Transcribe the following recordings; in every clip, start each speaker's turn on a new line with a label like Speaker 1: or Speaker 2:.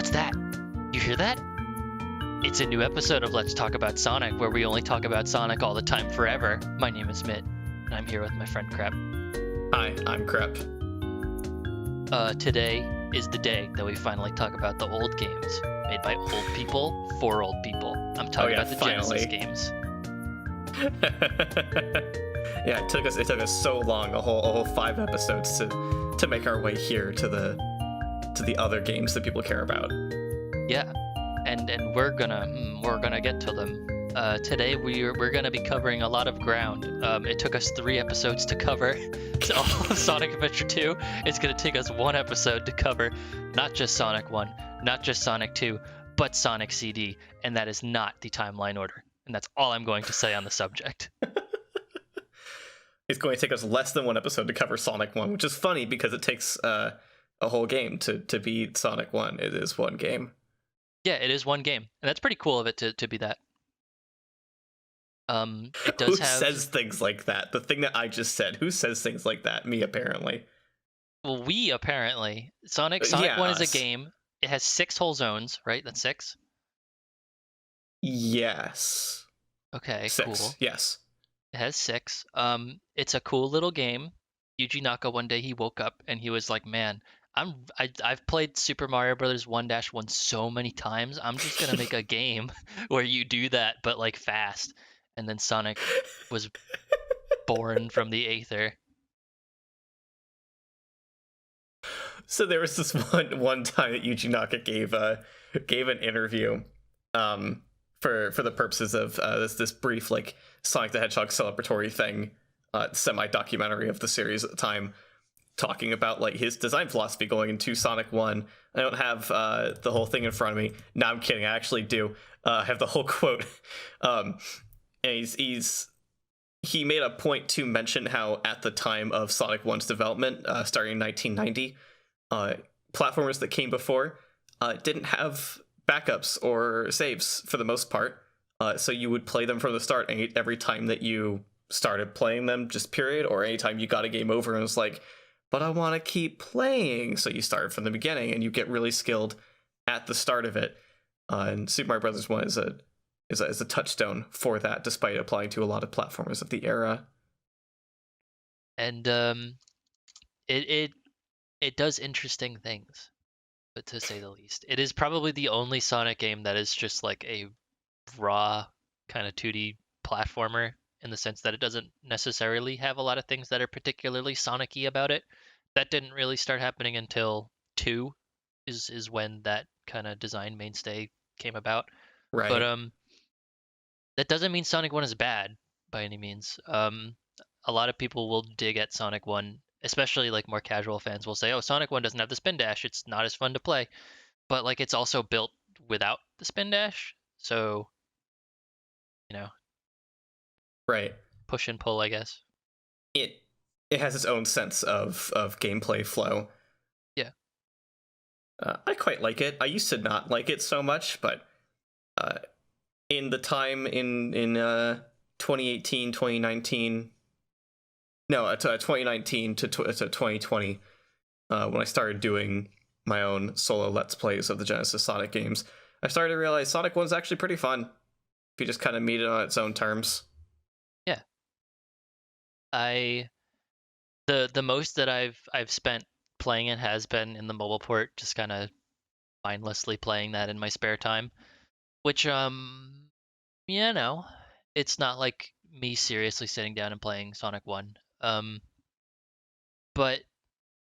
Speaker 1: What's that? You hear that? It's a new episode of Let's Talk About Sonic, where we only talk about Sonic all the time forever. My name is Mitt, and I'm here with my friend Crep.
Speaker 2: Hi, I'm Crep.
Speaker 1: Today is the day that we finally talk about the old games made by old people for old people. I'm talking about the
Speaker 2: finally.
Speaker 1: Genesis games.
Speaker 2: Yeah, it took us so long, a whole 5 episodes to make our way here to the other games that people care about.
Speaker 1: Yeah, and we're gonna get to them. Today we're gonna be covering a lot of ground. It took us 3 episodes to cover all of Sonic Adventure 2. It's gonna take us 1 episode to cover not just Sonic 1, not just Sonic 2, but Sonic CD, and that is not the timeline order. And that's all I'm going to say on the subject.
Speaker 2: It's going to take us less than 1 episode to cover Sonic 1, which is funny because it takes a whole game to beat Sonic 1. It is 1 game.
Speaker 1: Yeah, it is 1 game, and that's pretty cool of it to be that. It does
Speaker 2: Who
Speaker 1: have...
Speaker 2: says things like that? The thing that I just said. Who says things like that? Me, apparently.
Speaker 1: Well, we apparently. Sonic 1 is a game. It has 6 whole zones, right? That's 6?
Speaker 2: Yes.
Speaker 1: Okay,
Speaker 2: 6.
Speaker 1: cool.
Speaker 2: Yes.
Speaker 1: It has 6. It's a cool little game. Yuji Naka, one day he woke up and he was like, "Man, I've played Super Mario Brothers 1-1 so many times. I'm just gonna make a game where you do that, but like fast." And then Sonic was born from the aether.
Speaker 2: So there was this one time that Yuji Naka gave an interview for the purposes of this brief like Sonic the Hedgehog celebratory thing, semi-documentary of the series at the time, talking about like his design philosophy going into Sonic 1. I don't have the whole thing in front of me. No, I'm kidding. I actually do. I have the whole quote. And he made a point to mention how at the time of Sonic 1's development, starting in 1990, platformers that came before didn't have backups or saves for the most part. So you would play them from the start every time that you started playing them, just period, or anytime you got a game over and was like, but I want to keep playing. So you started from the beginning and you get really skilled at the start of it. And Super Mario Brothers 1 is a touchstone for that, despite applying to a lot of platformers of the era.
Speaker 1: And it does interesting things, but to say the least. It is probably the only Sonic game that is just like a raw kind of 2D platformer, in the sense that it doesn't necessarily have a lot of things that are particularly Sonic-y about it. That didn't really start happening until 2 is when that kind of design mainstay came about.
Speaker 2: Right.
Speaker 1: But that doesn't mean Sonic 1 is bad by any means. A lot of people will dig at Sonic 1, especially like more casual fans will say, "Oh, Sonic 1 doesn't have the spin dash. It's not as fun to play." But like it's also built without the spin dash. So,
Speaker 2: Right.
Speaker 1: push and pull, I guess.
Speaker 2: It has its own sense of gameplay flow.
Speaker 1: Yeah.
Speaker 2: I quite like it. I used to not like it so much, but in the time in 2018, 2019, no, 2019 to 2020, when I started doing my own solo Let's Plays of the Genesis Sonic games, I started to realize Sonic 1's actually pretty fun if you just kind of meet it on its own terms.
Speaker 1: Yeah. The most that I've spent playing it has been in the mobile port, just kind of mindlessly playing that in my spare time, which it's not like me seriously sitting down and playing Sonic 1. But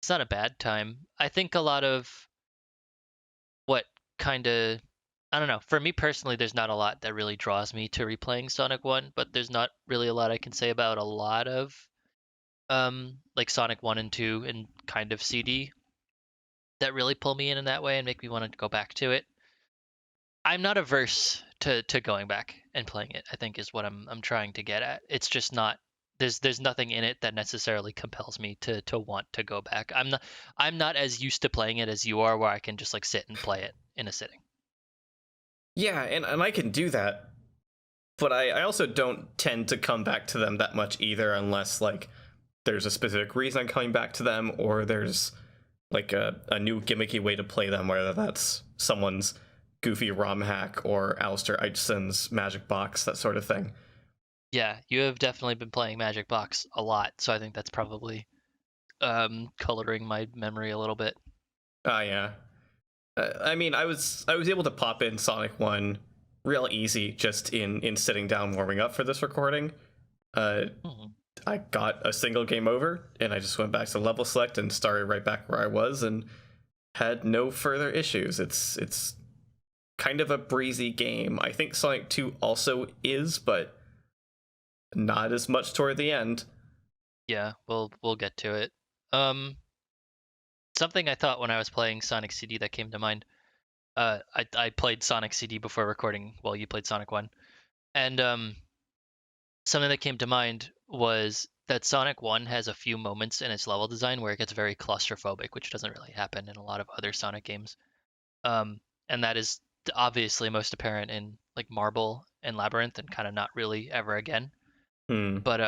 Speaker 1: it's not a bad time. I think a lot of what kind of, I don't know, for me personally, there's not a lot that really draws me to replaying Sonic 1, but there's not really a lot I can say about a lot of like Sonic 1 and 2 and kind of CD that really pull me in that way and make me want to go back to it. I'm not averse to going back and playing it, I think is what I'm trying to get at. It's just not, there's nothing in it that necessarily compels me to want to go back. I'm not as used to playing it as you are, where I can just like sit and play it in a sitting.
Speaker 2: Yeah, and I can do that, but I also don't tend to come back to them that much either, unless like there's a specific reason I'm coming back to them, or there's like a new gimmicky way to play them, whether that's someone's goofy ROM hack or Alistair Eichson's Magic Box, that sort of thing.
Speaker 1: Yeah, you have definitely been playing Magic Box a lot, so I think that's probably coloring my memory a little bit.
Speaker 2: Yeah. I mean, I was able to pop in Sonic 1 real easy just in sitting down warming up for this recording. Uh,
Speaker 1: Mhm.
Speaker 2: I got a single game over, and I just went back to level select and started right back where I was, and had no further issues. It's kind of a breezy game. I think Sonic 2 also is, but not as much toward the end.
Speaker 1: Yeah, we'll get to it. Um, Something I thought when I was playing Sonic CD that came to mind. I played Sonic CD before recording while you played Sonic 1. And something that came to mind was that Sonic 1 has a few moments in its level design where it gets very claustrophobic, which doesn't really happen in a lot of other Sonic games. And that is obviously most apparent in like Marble and Labyrinth and kind of not really ever again.
Speaker 2: Hmm.
Speaker 1: But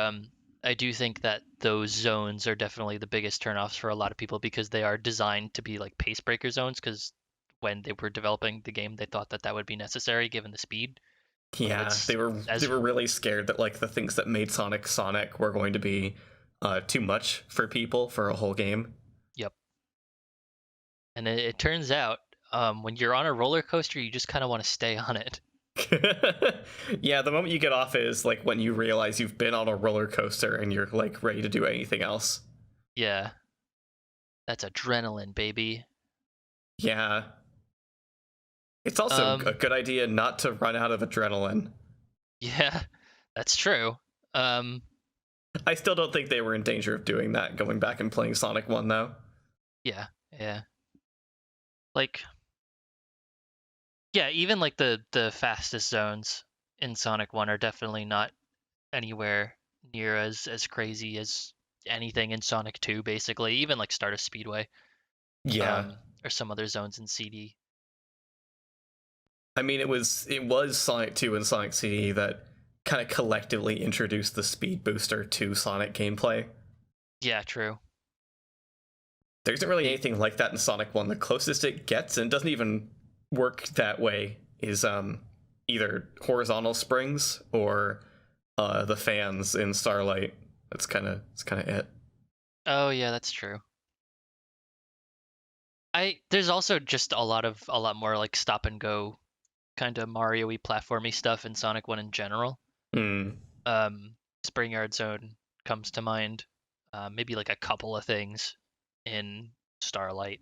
Speaker 1: I do think that those zones are definitely the biggest turnoffs for a lot of people because they are designed to be like pace breaker zones because when they were developing the game, they thought that that would be necessary given the speed. But
Speaker 2: Yeah,
Speaker 1: it's
Speaker 2: they
Speaker 1: as
Speaker 2: were really scared that like the things that made Sonic Sonic were going to be too much for people for a whole game.
Speaker 1: yep. And it turns out when you're on a roller coaster, you just kind of want to stay on it.
Speaker 2: Yeah, the moment you get off is like when you realize you've been on a roller coaster and you're like ready to do anything else.
Speaker 1: Yeah, that's adrenaline, baby.
Speaker 2: Yeah. It's also a
Speaker 1: Um,
Speaker 2: good idea not to run out of adrenaline.
Speaker 1: yeah, that's true. Um,
Speaker 2: I still don't think they were in danger of doing that going back and playing Sonic 1 though.
Speaker 1: yeah, yeah. Like, yeah, even like the fastest zones in Sonic 1 are definitely not anywhere near as crazy as anything in Sonic 2 basically, even like Stardust Speedway
Speaker 2: Yeah.
Speaker 1: or some other zones in CD.
Speaker 2: I mean it was Sonic 2 and Sonic CD that kind of collectively introduced the speed booster to Sonic gameplay.
Speaker 1: Yeah, true.
Speaker 2: There isn't really
Speaker 1: They
Speaker 2: anything like that in Sonic 1. The closest it gets, and it doesn't even work that way, is either horizontal springs or the fans in Starlight. That's kind of it.
Speaker 1: Oh yeah, that's true. I there's also just a lot more like stop and go kind of Mario-y platformy stuff in Sonic 1 in general.
Speaker 2: Hmm.
Speaker 1: Springyard Zone comes to mind. Maybe like a couple of things in Starlight.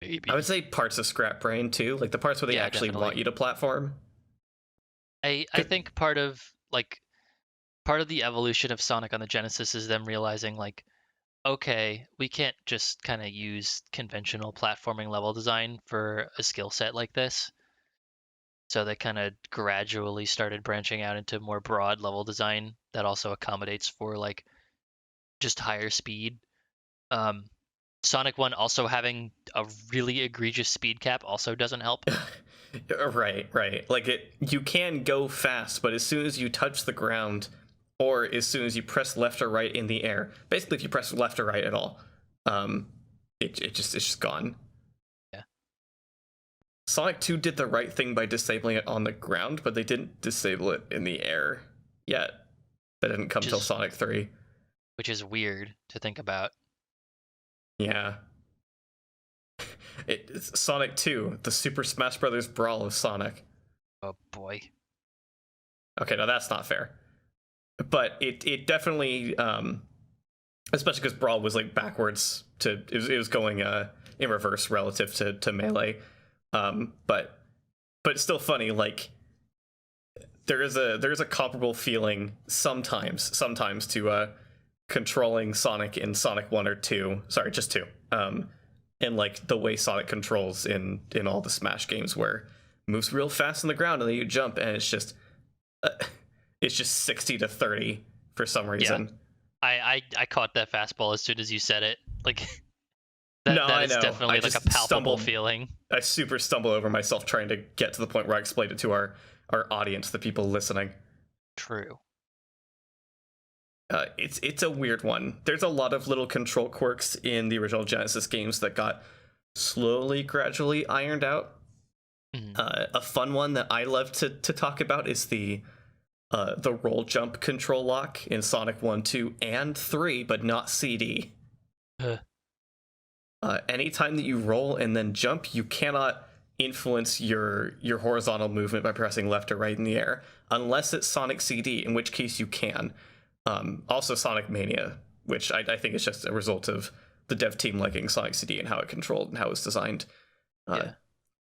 Speaker 2: I would
Speaker 1: Maybe.
Speaker 2: say parts of Scrap Brain too, like the parts where they
Speaker 1: Yeah,
Speaker 2: actually want
Speaker 1: definitely.
Speaker 2: you to platform.
Speaker 1: I think part of the evolution of Sonic on the Genesis is them realizing like, okay, we can't just kind of use conventional platforming level design for a skill set like this. So they kind of gradually started branching out into more broad level design that also accommodates for like just higher speed. Um, Sonic 1 also having a really egregious speed cap also doesn't help.
Speaker 2: Right. Like you can go fast, but as soon as you touch the ground, or as soon as you press left or right in the air, basically if you press left or right at all, um, it's just gone.
Speaker 1: Yeah.
Speaker 2: Sonic 2 did the right thing by disabling it on the ground, but they didn't disable it in the air yet. That didn't come
Speaker 1: Which
Speaker 2: till
Speaker 1: is
Speaker 2: Sonic 3.
Speaker 1: which is weird to think about.
Speaker 2: Yeah. It's Sonic 2, the Super Smash Bros. Brawl of Sonic.
Speaker 1: Oh boy.
Speaker 2: Okay, now that's not fair. But it definitely especially because Brawl was like backwards to it was going in reverse relative to Melee. But it's still funny, like there is a comparable feeling sometimes to controlling Sonic in Sonic 1 or 2. Sorry, just 2. And like the way Sonic controls in all the Smash games where it moves real fast on the ground and then you jump and uh, it's just 60 to 30 for some
Speaker 1: Yeah.
Speaker 2: reason.
Speaker 1: I caught that fastball as soon as you said it. Like
Speaker 2: No,
Speaker 1: that
Speaker 2: I
Speaker 1: is
Speaker 2: know. I
Speaker 1: definitely like a
Speaker 2: just
Speaker 1: palpable
Speaker 2: stumbled.
Speaker 1: feeling.
Speaker 2: I super stumble over myself trying to get to the point where I explained it to our audience, the people listening.
Speaker 1: True.
Speaker 2: It's a weird one. There's a lot of little control quirks in the original Genesis games that got slowly, gradually ironed out
Speaker 1: Mhm.
Speaker 2: A fun one that I love to talk about is the roll jump control lock in Sonic 1, 2, and 3, but not CD.
Speaker 1: Uh,
Speaker 2: Anytime that you roll and then jump, you cannot influence your horizontal movement by pressing left or right in the air, unless it's Sonic CD, in which case you can. Also, Sonic Mania, which I think is just a result of the dev team liking Sonic CD and how it controlled and how it was designed. Uh,
Speaker 1: yeah.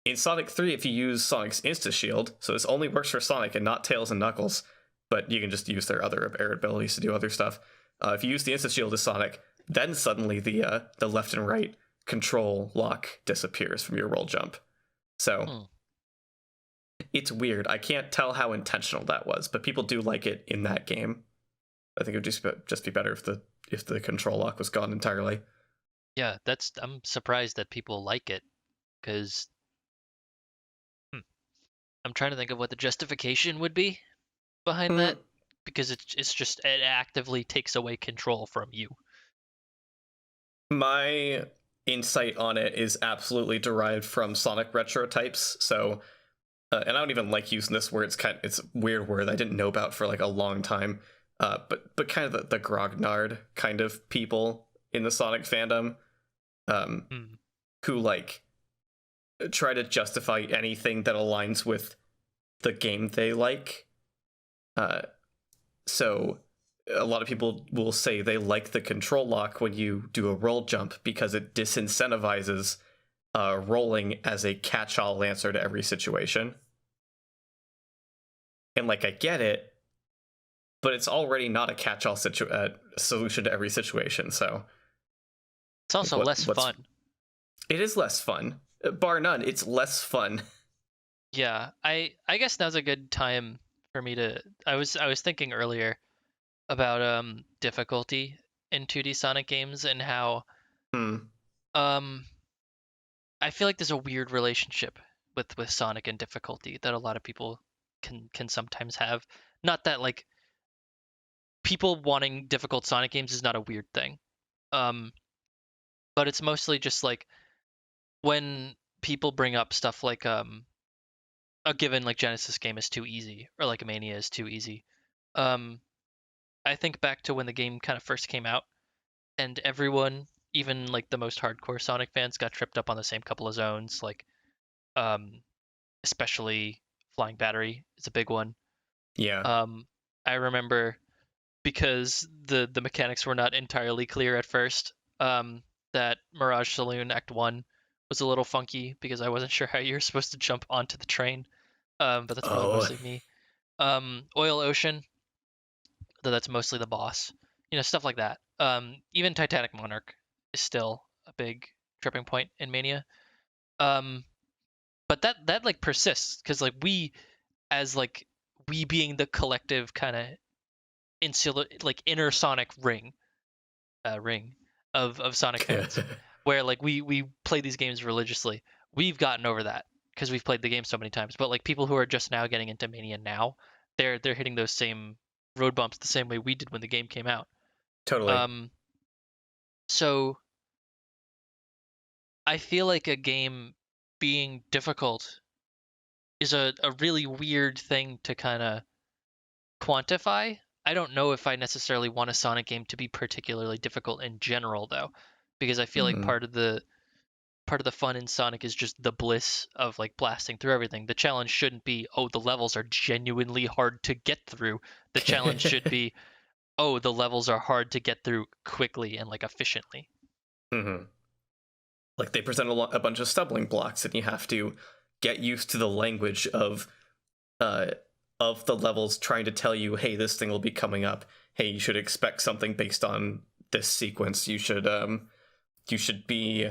Speaker 2: in Sonic 3, if you use Sonic's Insta Shield, so this only works for Sonic and not Tails and Knuckles, but you can just use their other air abilities to do other stuff. If you use the Insta Shield as Sonic, then suddenly the left and right control lock disappears from your roll jump. So
Speaker 1: Hmm.
Speaker 2: it's weird. I can't tell how intentional that was, but people do like it in that game. I think it would just be better if the control lock was gone entirely.
Speaker 1: Yeah, I'm surprised that people like it because I'm trying to think of what the justification would be behind
Speaker 2: Hmm.
Speaker 1: that because it's just it actively takes away control from you.
Speaker 2: My insight on it is absolutely derived from Sonic retro types. So, and I don't even like using this word. It's a weird word I didn't know about for like a long time. But kind of the grognard kind of people in the Sonic fandom, um,
Speaker 1: Hmm.
Speaker 2: who like try to justify anything that aligns with the game they like. Uh, so a lot of people will say they like the control lock when you do a roll jump because it disincentivizes rolling as a catch-all answer to every situation. And like I get it, but it's already not a catch-all solution to every situation. So
Speaker 1: It's
Speaker 2: like
Speaker 1: also less
Speaker 2: what's
Speaker 1: fun.
Speaker 2: it is less fun, bar none. It's less fun.
Speaker 1: Yeah, I guess now's a good time for me to. I was thinking earlier about difficulty in 2D Sonic games and how
Speaker 2: Hmm.
Speaker 1: um I feel like there's a weird relationship with Sonic and difficulty that a lot of people can sometimes have. Not that like people wanting difficult Sonic games is not a weird thing. Um, but it's mostly just like when people bring up stuff like a given like Genesis game is too easy or like a Mania is too easy. Um, I think back to when the game kind of first came out and everyone, even like the most hardcore Sonic fans, got tripped up on the same couple of zones, like um, especially Flying Battery is a big one.
Speaker 2: Yeah.
Speaker 1: Um, I remember because the mechanics were not entirely clear at first. That Mirage Saloon Act One was a little funky because I wasn't sure how you were supposed to jump onto the train. But that's probably
Speaker 2: Oh.
Speaker 1: mostly me. Oil Ocean, though that's mostly the boss. You know, stuff like that. Even Titanic Monarch is still a big tripping point in Mania. Um, but that like persists because like we as like we being the collective kind of insular like inner Sonic ring of Sonic fans, where like we play these games religiously. We've gotten over that because we've played the game so many times. But like people who are just now getting into Mania now, they're hitting those same road bumps the same way we did when the game came out.
Speaker 2: Totally.
Speaker 1: Um, so I feel like a game being difficult is a really weird thing to kind of quantify. I don't know if I necessarily want a Sonic game to be particularly difficult in general though, because I feel like
Speaker 2: Hmm.
Speaker 1: part of the fun in Sonic is just the bliss of like blasting through everything. The challenge shouldn't be, oh, the levels are genuinely hard to get through. The challenge should be, oh, the levels are hard to get through quickly and like efficiently.
Speaker 2: Hmm. Like they present a bunch of stumbling blocks, and you have to get used to the language uh, of the levels trying to tell you, hey, this thing will be coming up. Hey, you should expect something based on this sequence. You should be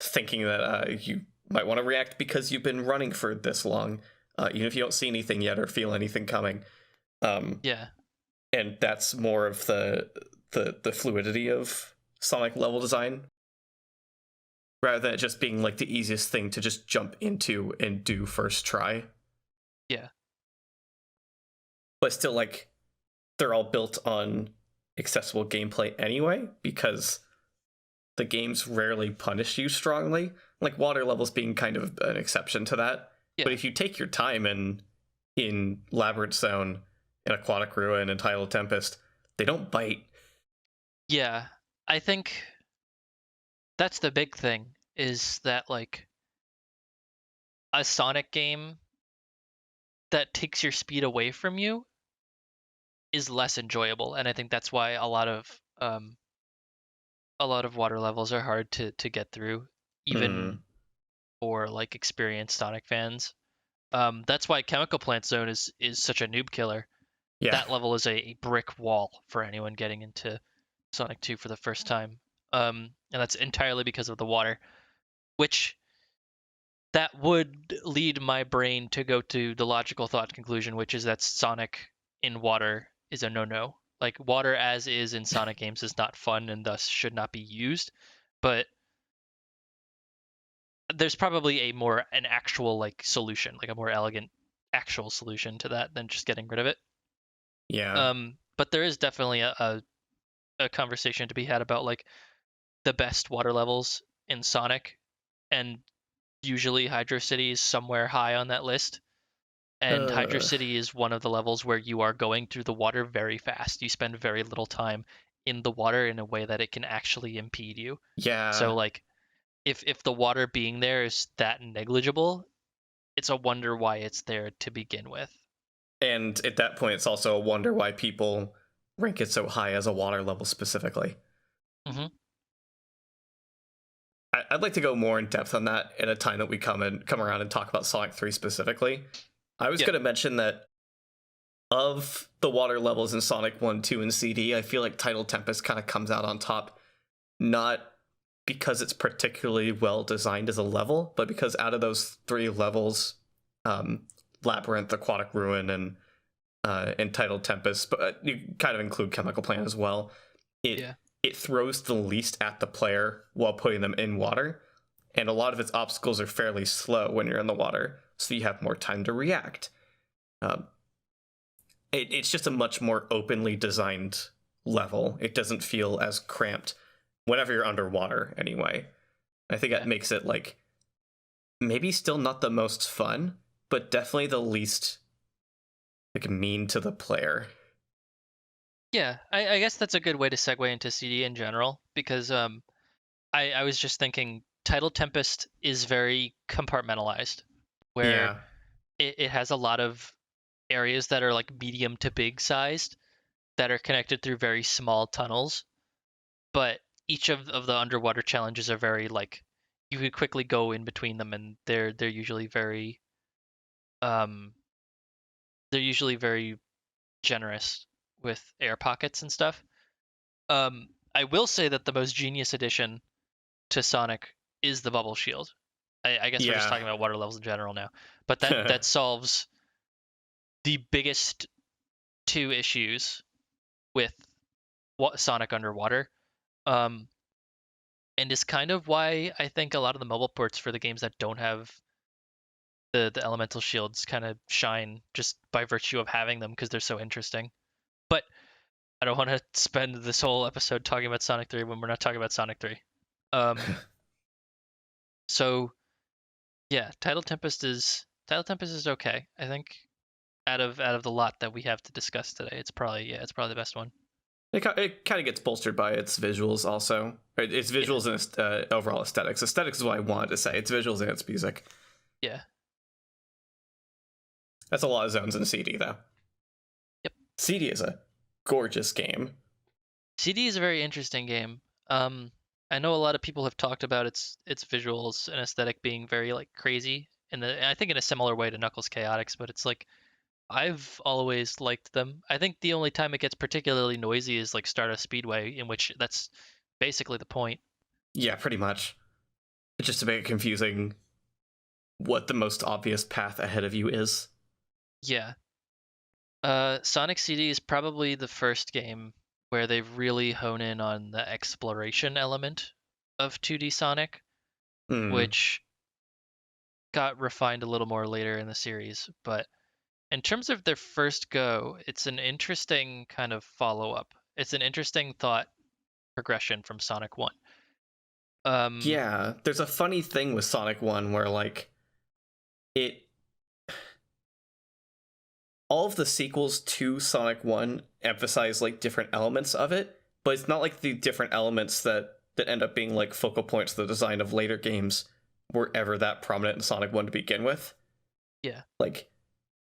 Speaker 2: thinking that you might want to react because you've been running for this long, even if you don't see anything yet or feel anything coming. Um,
Speaker 1: Yeah.
Speaker 2: and that's more of the fluidity of Sonic level design, rather than it just being like the easiest thing to just jump into and do first try.
Speaker 1: Yeah.
Speaker 2: But still, like they're all built on accessible gameplay anyway, because the games rarely punish you strongly, like water levels being kind of an exception to that. But
Speaker 1: Yeah.
Speaker 2: if you take your time in Labyrinth Zone, in Aquatic Ruin, and Tidal Tempest, they don't bite.
Speaker 1: Yeah. I think that's the big thing is that like a Sonic game that takes your speed away from you is less enjoyable, and I think that's why a lot of water levels are hard to get through, even
Speaker 2: Mm,
Speaker 1: for like experienced Sonic fans. That's why Chemical Plant Zone is such a noob killer.
Speaker 2: yeah.
Speaker 1: That level is a brick wall for anyone getting into Sonic 2 for the first time. And that's entirely because of the water, which that would lead my brain to go to the logical thought conclusion, which is that Sonic in water is a no-no. Like water as is in Sonic games is not fun and thus should not be used. But there's probably an actual like solution, like a more elegant actual solution to that than just getting rid of it.
Speaker 2: Yeah.
Speaker 1: But there is definitely a conversation to be had about like the best water levels in Sonic, and usually Hydro City is somewhere high on that list. And Hydro
Speaker 2: Uh,
Speaker 1: City is one of the levels where you are going through the water very fast. You spend very little time in the water in a way that it can actually impede you. So
Speaker 2: yeah.
Speaker 1: like if the water being there is that negligible, it's a wonder why it's there to begin with.
Speaker 2: And at that point, it's also a wonder why people rank it so high as a water level specifically.
Speaker 1: Hmm.
Speaker 2: I'd like to go more in depth on that at a time that we come around and talk about Sonic 3 specifically. I was
Speaker 1: Yeah.
Speaker 2: going to mention that of the water levels in Sonic 1, 2, and CD, I feel like Tidal Tempest kind of comes out on top, not because it's particularly well designed as a level, but because out of those three levels, um, Labyrinth, Aquatic Ruin, and Tidal Tempest, but you kind of include Chemical Plant as well. It
Speaker 1: Yeah.
Speaker 2: it throws the least at the player while putting them in water, and a lot of its obstacles are fairly slow when you're in the water, so you have more time to react. Um, it's just a much more openly designed level. It doesn't feel as cramped whenever you're underwater, anyway. I think that
Speaker 1: Yeah.
Speaker 2: makes it like maybe still not the most fun, but definitely the least like mean to the player.
Speaker 1: Yeah. I guess that's a good way to segue into CD in general because I was just thinking Tidal Tempest is very compartmentalized, where
Speaker 2: Yeah,
Speaker 1: it has a lot of areas that are like medium to big sized that are connected through very small tunnels, but each of the underwater challenges are very like you could quickly go in between them, and they're usually um very generous with air pockets and stuff. I will say that the most genius addition to Sonic is the bubble shield. I guess we're just
Speaker 2: yeah.
Speaker 1: talking about water levels in general now, but that solves the biggest two issues with Sonic Underwater, um, and is kind of why I think a lot of the mobile ports for the games that don't have the elemental shields kind of shine just by virtue of having them because they're so interesting. But I don't want to spend this whole episode talking about Sonic 3 when we're not talking about Sonic 3. Um, so yeah, Title Tempest is okay. I think out of the lot that we have to discuss today, it's probably the best one.
Speaker 2: It kind of gets bolstered by its visuals also. Right? Its
Speaker 1: Yeah,
Speaker 2: visuals and its overall aesthetics. Aesthetics is what I wanted to say. It's visuals and its music.
Speaker 1: yeah,
Speaker 2: That's a lot of zones in CD though.
Speaker 1: yep.
Speaker 2: CD is a gorgeous game.
Speaker 1: CD is a very interesting game. Um, I know a lot of people have talked about its visuals and aesthetic being very like crazy, I think in a similar way to Knuckles Chaotix, but it's like I've always liked them. I think the only time it gets particularly noisy is like Stardust Speedway, in which that's basically the point.
Speaker 2: Yeah, pretty much. It's just to make it confusing what the most obvious path ahead of you is.
Speaker 1: Yeah. Sonic CD is probably the first game where they really hone in on the exploration element of 2D Sonic,
Speaker 2: Hmm.
Speaker 1: which got refined a little more later in the series. But in terms of their first go, it's an interesting kind of follow up. It's an interesting thought progression from Sonic 1. Um,
Speaker 2: Yeah, there's a funny thing with Sonic 1 where like it all of the sequels to Sonic 1 emphasize like different elements of it, but it's not like the different elements that end up being like focal points of the design of later games were ever that prominent in Sonic 1 to begin with.
Speaker 1: yeah,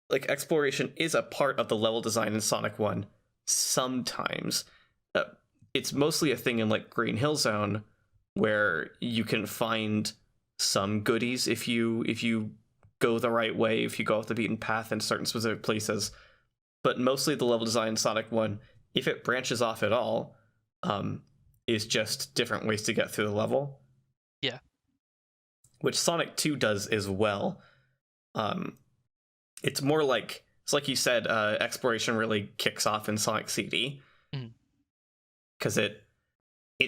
Speaker 2: Like exploration is a part of the level design in Sonic 1 sometimes. Uh, it's mostly a thing in like Green Hill Zone where you can find some goodies if you go the right way, if you go off the beaten path in certain specific places. But mostly the level design in Sonic 1, if it branches off at all, um, is just different ways to get through the level,
Speaker 1: yeah,
Speaker 2: which Sonic 2 does as well. Um, it's more like it's like you said, exploration really kicks off in Sonic CD
Speaker 1: mhm,
Speaker 2: because it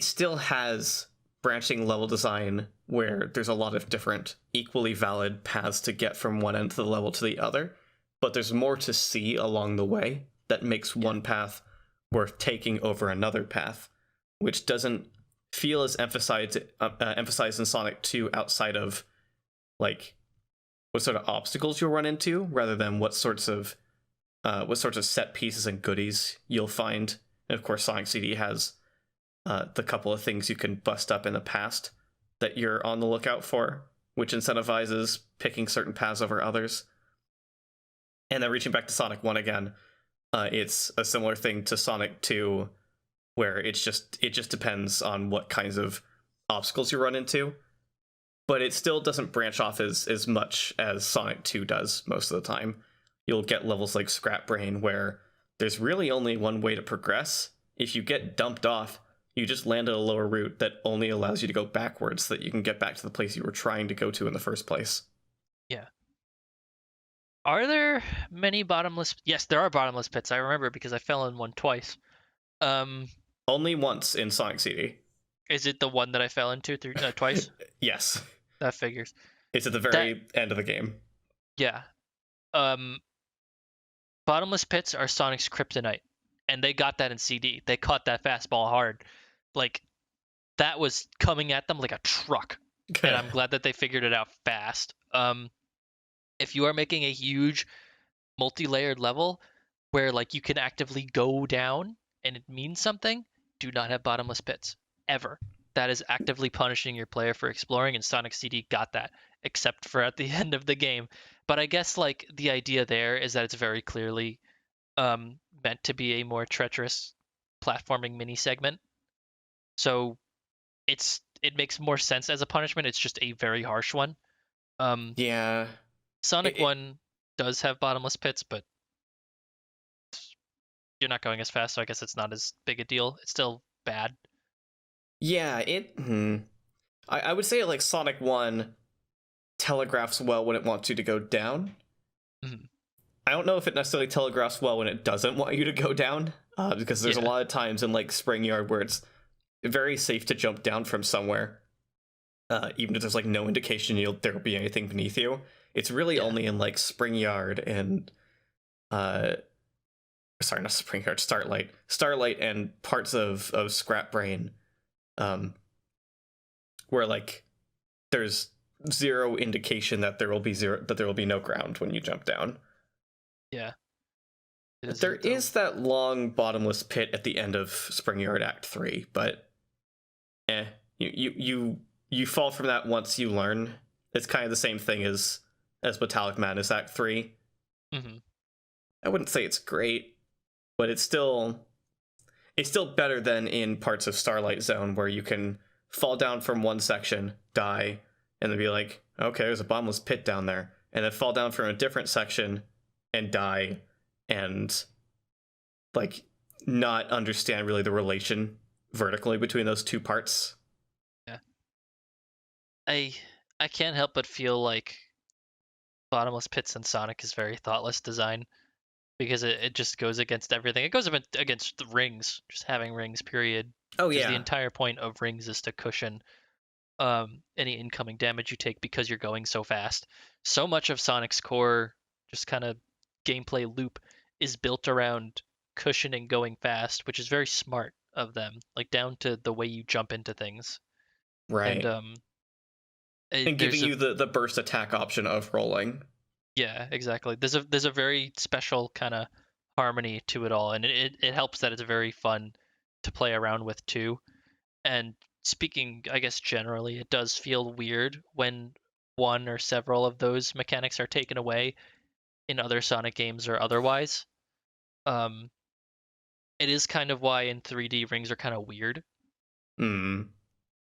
Speaker 2: still has branching level design where there's a lot of different equally valid paths to get from one end of the level to the other, but there's more to see along the way that makes
Speaker 1: yeah,
Speaker 2: one path worth taking over another path, which doesn't feel as emphasized in Sonic 2 outside of like what sort of obstacles you'll run into rather than what sorts of set pieces and goodies you'll find. And of course, Sonic CD has the couple of things you can bust up in the past that you're on the lookout for, which incentivizes picking certain paths over others. And then reaching back to Sonic 1 again, it's a similar thing to Sonic 2, where it just depends on what kinds of obstacles you run into. But it still doesn't branch off as much as Sonic 2 does most of the time. You'll get levels like Scrap Brain where there's really only one way to progress. If you get dumped off, you just land at a lower route that only allows you to go backwards so that you can get back to the place you were trying to go to in the first place.
Speaker 1: yeah. Are there many bottomless? Yes, there are bottomless pits. I remember because I fell in one twice. Um,
Speaker 2: Only once in Sonic CD.
Speaker 1: is it the one that I fell into twice?
Speaker 2: Yes.
Speaker 1: That figures.
Speaker 2: It's at the
Speaker 1: That
Speaker 2: very end of the game.
Speaker 1: yeah. Um, bottomless pits are Sonic's kryptonite, and they got that in CD. They caught that fastball hard, like that was coming at them like a truck, and I'm glad that they figured it out fast. If you are making a huge multi-layered level where like you can actively go down and it means something, do not have bottomless pits ever. That is actively punishing your player for exploring, and Sonic CD got that, except for at the end of the game. But I guess like the idea there is that it's very clearly meant to be a more treacherous platforming mini segment. So it makes more sense as a punishment. It's just a very harsh one. Um,
Speaker 2: Yeah.
Speaker 1: Sonic
Speaker 2: It
Speaker 1: 1 does have bottomless pits, but you're not going as fast, so I guess it's not as big a deal. It's still bad.
Speaker 2: yeah, I would say like Sonic 1 telegraphs well when it wants you to go down.
Speaker 1: Mhm.
Speaker 2: I don't know if it necessarily telegraphs well when it doesn't want you to go down, because there's a
Speaker 1: Yeah,
Speaker 2: lot of times in like Spring Yard where it's very safe to jump down from somewhere, even if there's like no indication there'll be anything beneath you. It's really
Speaker 1: yeah,
Speaker 2: only in like Spring Yard and uh, sorry, not Spring Yard, Starlight, and parts of Scrap Brain, um, where like there's zero indication that there will be no ground when you jump down.
Speaker 1: yeah. It is
Speaker 2: There
Speaker 1: the
Speaker 2: is that long bottomless pit at the end of Spring Yard Act 3, but eh, you fall from that once you learn. It's kind of the same thing as Metallic Madness Act 3.
Speaker 1: hmm
Speaker 2: I wouldn't say it's great, but it's still better than in parts of Starlight Zone where you can fall down from one section, die, and then be like, okay, there's a bottomless pit down there, and then fall down from a different section and die, and like not understand really the relation vertically between those two parts.
Speaker 1: yeah. I I can't help but feel like bottomless pits in Sonic is very thoughtless design because it just goes against everything. It goes against the rings, just having rings, period.
Speaker 2: Oh
Speaker 1: Because the
Speaker 2: yeah,
Speaker 1: entire point of rings is to cushion any incoming damage you take because you're going so fast. So much of Sonic's core, just kind of gameplay loop, is built around cushioning going fast, which is very smart of them, like down to the way you jump into things. and
Speaker 2: Right. And giving
Speaker 1: there's a
Speaker 2: you the burst attack option of rolling.
Speaker 1: yeah, exactly. There's a very special kind of harmony to it all, and it helps that it's very fun to play around with too. And speaking, I guess generally, it does feel weird when one or several of those mechanics are taken away in other Sonic games or otherwise. Um, it is kind of why in 3D rings are kind of weird
Speaker 2: Hmm.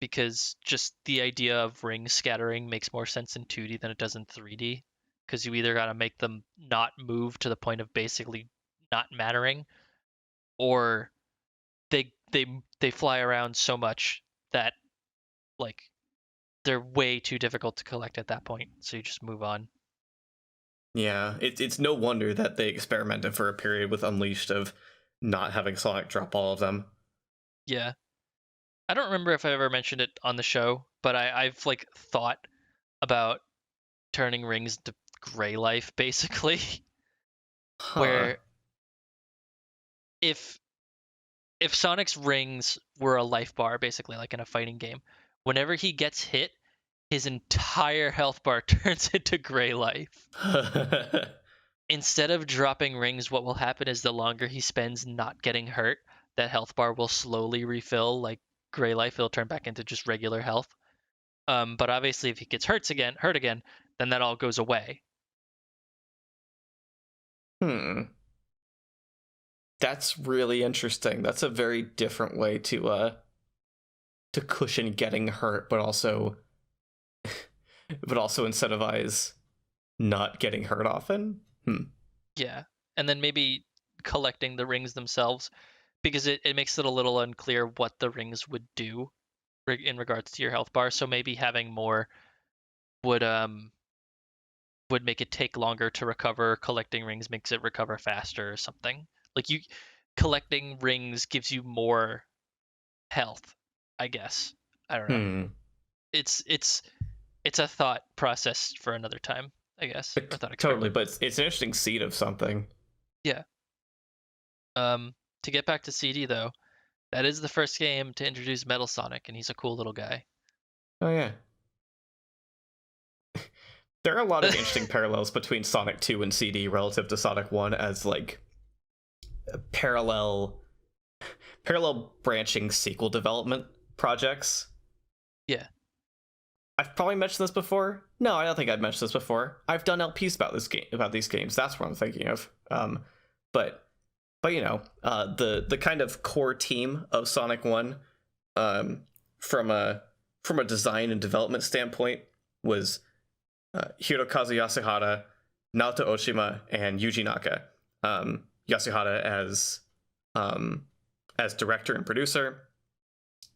Speaker 1: because just the idea of ring scattering makes more sense in 2D than it does in 3D because you either got to make them not move to the point of basically not mattering, or they fly around so much that like they're way too difficult to collect at that point, so you just move on.
Speaker 2: Yeah, it's no wonder that they experimented for a period with Unleashed of not having Sonic drop all of them.
Speaker 1: Yeah. I don't remember if I ever mentioned it on the show, but I've like thought about turning rings into gray life basically,
Speaker 2: Huh.
Speaker 1: where if if Sonic's rings were a life bar, basically like in a fighting game, whenever he gets hit, his entire health bar turns into gray life. Instead of dropping rings, what will happen is the longer he spends not getting hurt, that health bar will slowly refill like gray life. It'll turn back into just regular health. But obviously, if he gets hurt again, then that all goes away.
Speaker 2: Hmm. That's really interesting. That's a very different way to cushion getting hurt, but also incentivize not getting hurt often. Hmm.
Speaker 1: Yeah, and then maybe collecting the rings themselves, because it makes it a little unclear what the rings would do in regards to your health bar. So maybe having more would um would make it take longer to recover. Collecting rings makes it recover faster or something. Like you collecting rings gives you more health, I guess. I don't know.
Speaker 2: Hmm.
Speaker 1: It's it's a thought process for another time, I guess, or thought
Speaker 2: Totally,
Speaker 1: experiment.
Speaker 2: but it's an interesting seed of something.
Speaker 1: Yeah. To get back to CD though, that is the first game to introduce Metal Sonic, and he's a cool little guy.
Speaker 2: Oh yeah. There are a lot of interesting parallels between Sonic 2 and CD relative to Sonic 1 as like parallel parallel branching sequel development projects.
Speaker 1: Yeah.
Speaker 2: I've probably mentioned this before. No, I don't think I've mentioned this before. I've done LPs about this game, about these games. That's what I'm thinking of. But the kind of core team of Sonic One, um, from a design and development standpoint, was Hirokazu Yasuhara, Naoto Oshima, and Yuji Naka. Yasuhara as director and producer,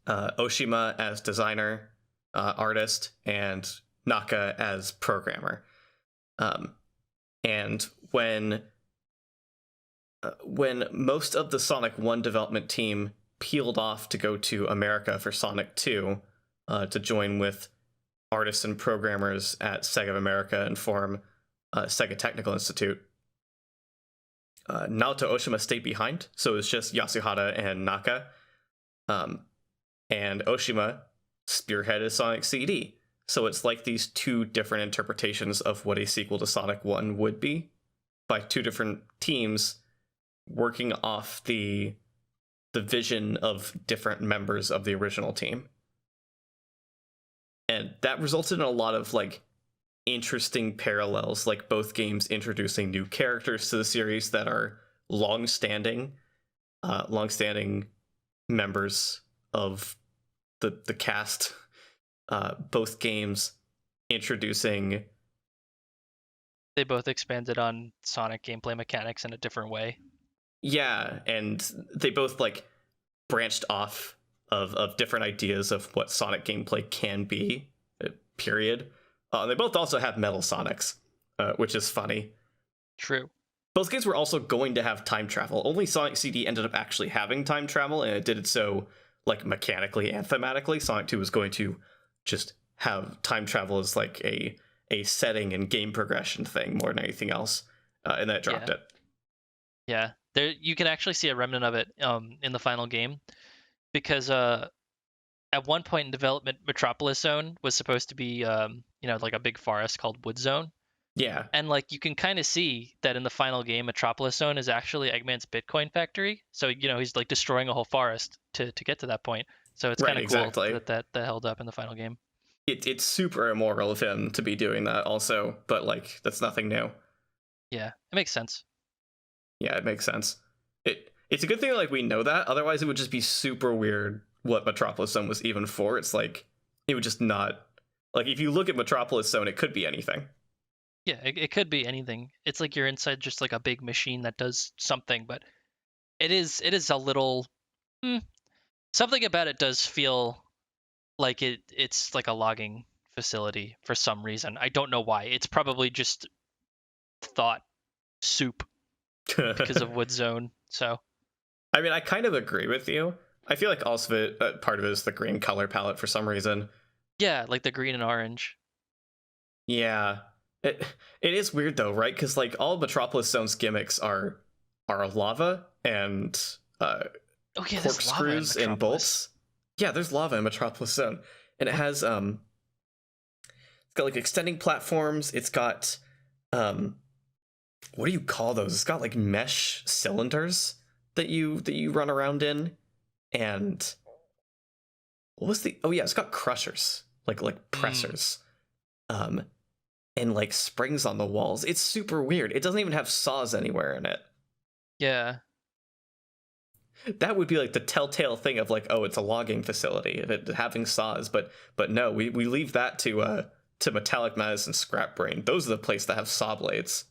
Speaker 2: Oshima as designer, artist, and Naka as programmer. Um, and when most of the Sonic 1 development team peeled off to go to America for Sonic 2, to join with artists and programmers at Sega of America and form Sega Technical Institute, Naoto Oshima stayed behind, so it was just Yasuhara and Naka. Um, and Oshima spearheaded Sonic CD. So it's like these two different interpretations of what a sequel to Sonic 1 would be by two different teams working off the vision of different members of the original team. And that resulted in a lot of like interesting parallels, like both games introducing new characters to the series that are long-standing members of the cast. Both games introducing
Speaker 1: They both expanded on Sonic gameplay mechanics in a different way.
Speaker 2: yeah, and they both like branched off of different ideas of what Sonic gameplay can be. Period. They both also have Metal Sonics, which is funny.
Speaker 1: True.
Speaker 2: Both games were also going to have time travel. Only Sonic CD ended up actually having time travel, and it did it so like mechanically and thematically. Sonic 2 was going to just have time travel as like a setting and game progression thing more than anything else, and then it dropped
Speaker 1: Yeah.
Speaker 2: it.
Speaker 1: Yeah. There you can actually see a remnant of it in the final game because at one point in development, Metropolis Zone was supposed to be, like a big forest called Wood Zone.
Speaker 2: Yeah.
Speaker 1: And like you can kind of see that in the final game, Metropolis Zone is actually Eggman's Bitcoin factory. So he's like destroying a whole forest to get to that point. So it's kind
Speaker 2: Right.
Speaker 1: of cool
Speaker 2: Exactly.
Speaker 1: that held up in the final game.
Speaker 2: It's super immoral of him to be doing that, also, but like that's nothing new.
Speaker 1: Yeah, it makes sense.
Speaker 2: Yeah, it makes sense. It's a good thing like we know that. Otherwise, it would just be super weird what Metropolis Zone was even for. It's like it would just not like if you look at Metropolis Zone, it could be anything.
Speaker 1: Yeah, it could be anything. It's like you're inside just like a big machine that does something, but it is a little something about it does feel like it's like a logging facility for some reason. I don't know why. It's probably just thought soup because of Wood Zone. So
Speaker 2: I mean, I kind of agree with you. I feel like also part of it is the green color palette for some reason.
Speaker 1: yeah, like the green and orange.
Speaker 2: Yeah, it it is weird though, right? Because like all Metropolis Zone's gimmicks are lava and
Speaker 1: Oh yeah, there's lava in
Speaker 2: corkscrews and
Speaker 1: Metropolis.
Speaker 2: bolts. Yeah, there's lava in Metropolis Zone, and it
Speaker 1: What?
Speaker 2: has it's got like extending platforms. It's got um, what do you call those? It's got like mesh cylinders that you run around in, and what was the? Oh yeah, it's got crushers, like
Speaker 1: Mm,
Speaker 2: pressers, um, and like springs on the walls. It's super weird. It doesn't even have saws anywhere in it.
Speaker 1: yeah.
Speaker 2: That would be like the telltale thing of like, oh, it's a logging facility of it having saws, but no, we leave that to Metallic Madness and Scrap Brain. Those are the place that have saw blades.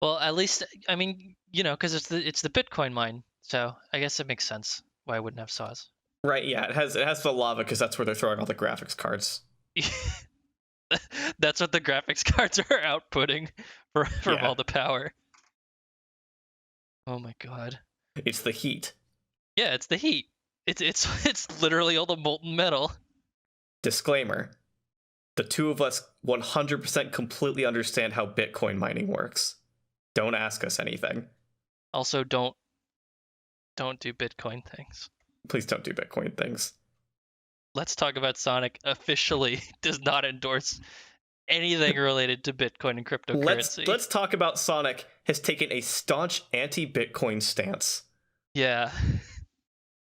Speaker 1: Well, at least I mean, because it's the Bitcoin mine, so I guess it makes sense why I wouldn't have saws.
Speaker 2: Right, yeah, it has the lava because that's where they're throwing all the graphics cards.
Speaker 1: That's what the graphics cards are outputting from
Speaker 2: Yeah,
Speaker 1: all the power. Oh my god.
Speaker 2: it's the heat.
Speaker 1: Yeah, it's the heat. It's literally all the molten metal.
Speaker 2: Disclaimer: the two of us 100% completely understand how Bitcoin mining works. Don't ask us anything.
Speaker 1: Also, don't do Bitcoin things.
Speaker 2: Please don't do Bitcoin things.
Speaker 1: Let's talk about Sonic officially does not endorse anything related to Bitcoin and
Speaker 2: Let's
Speaker 1: cryptocurrency.
Speaker 2: let's talk about Sonic has taken a staunch anti-Bitcoin stance.
Speaker 1: Yeah.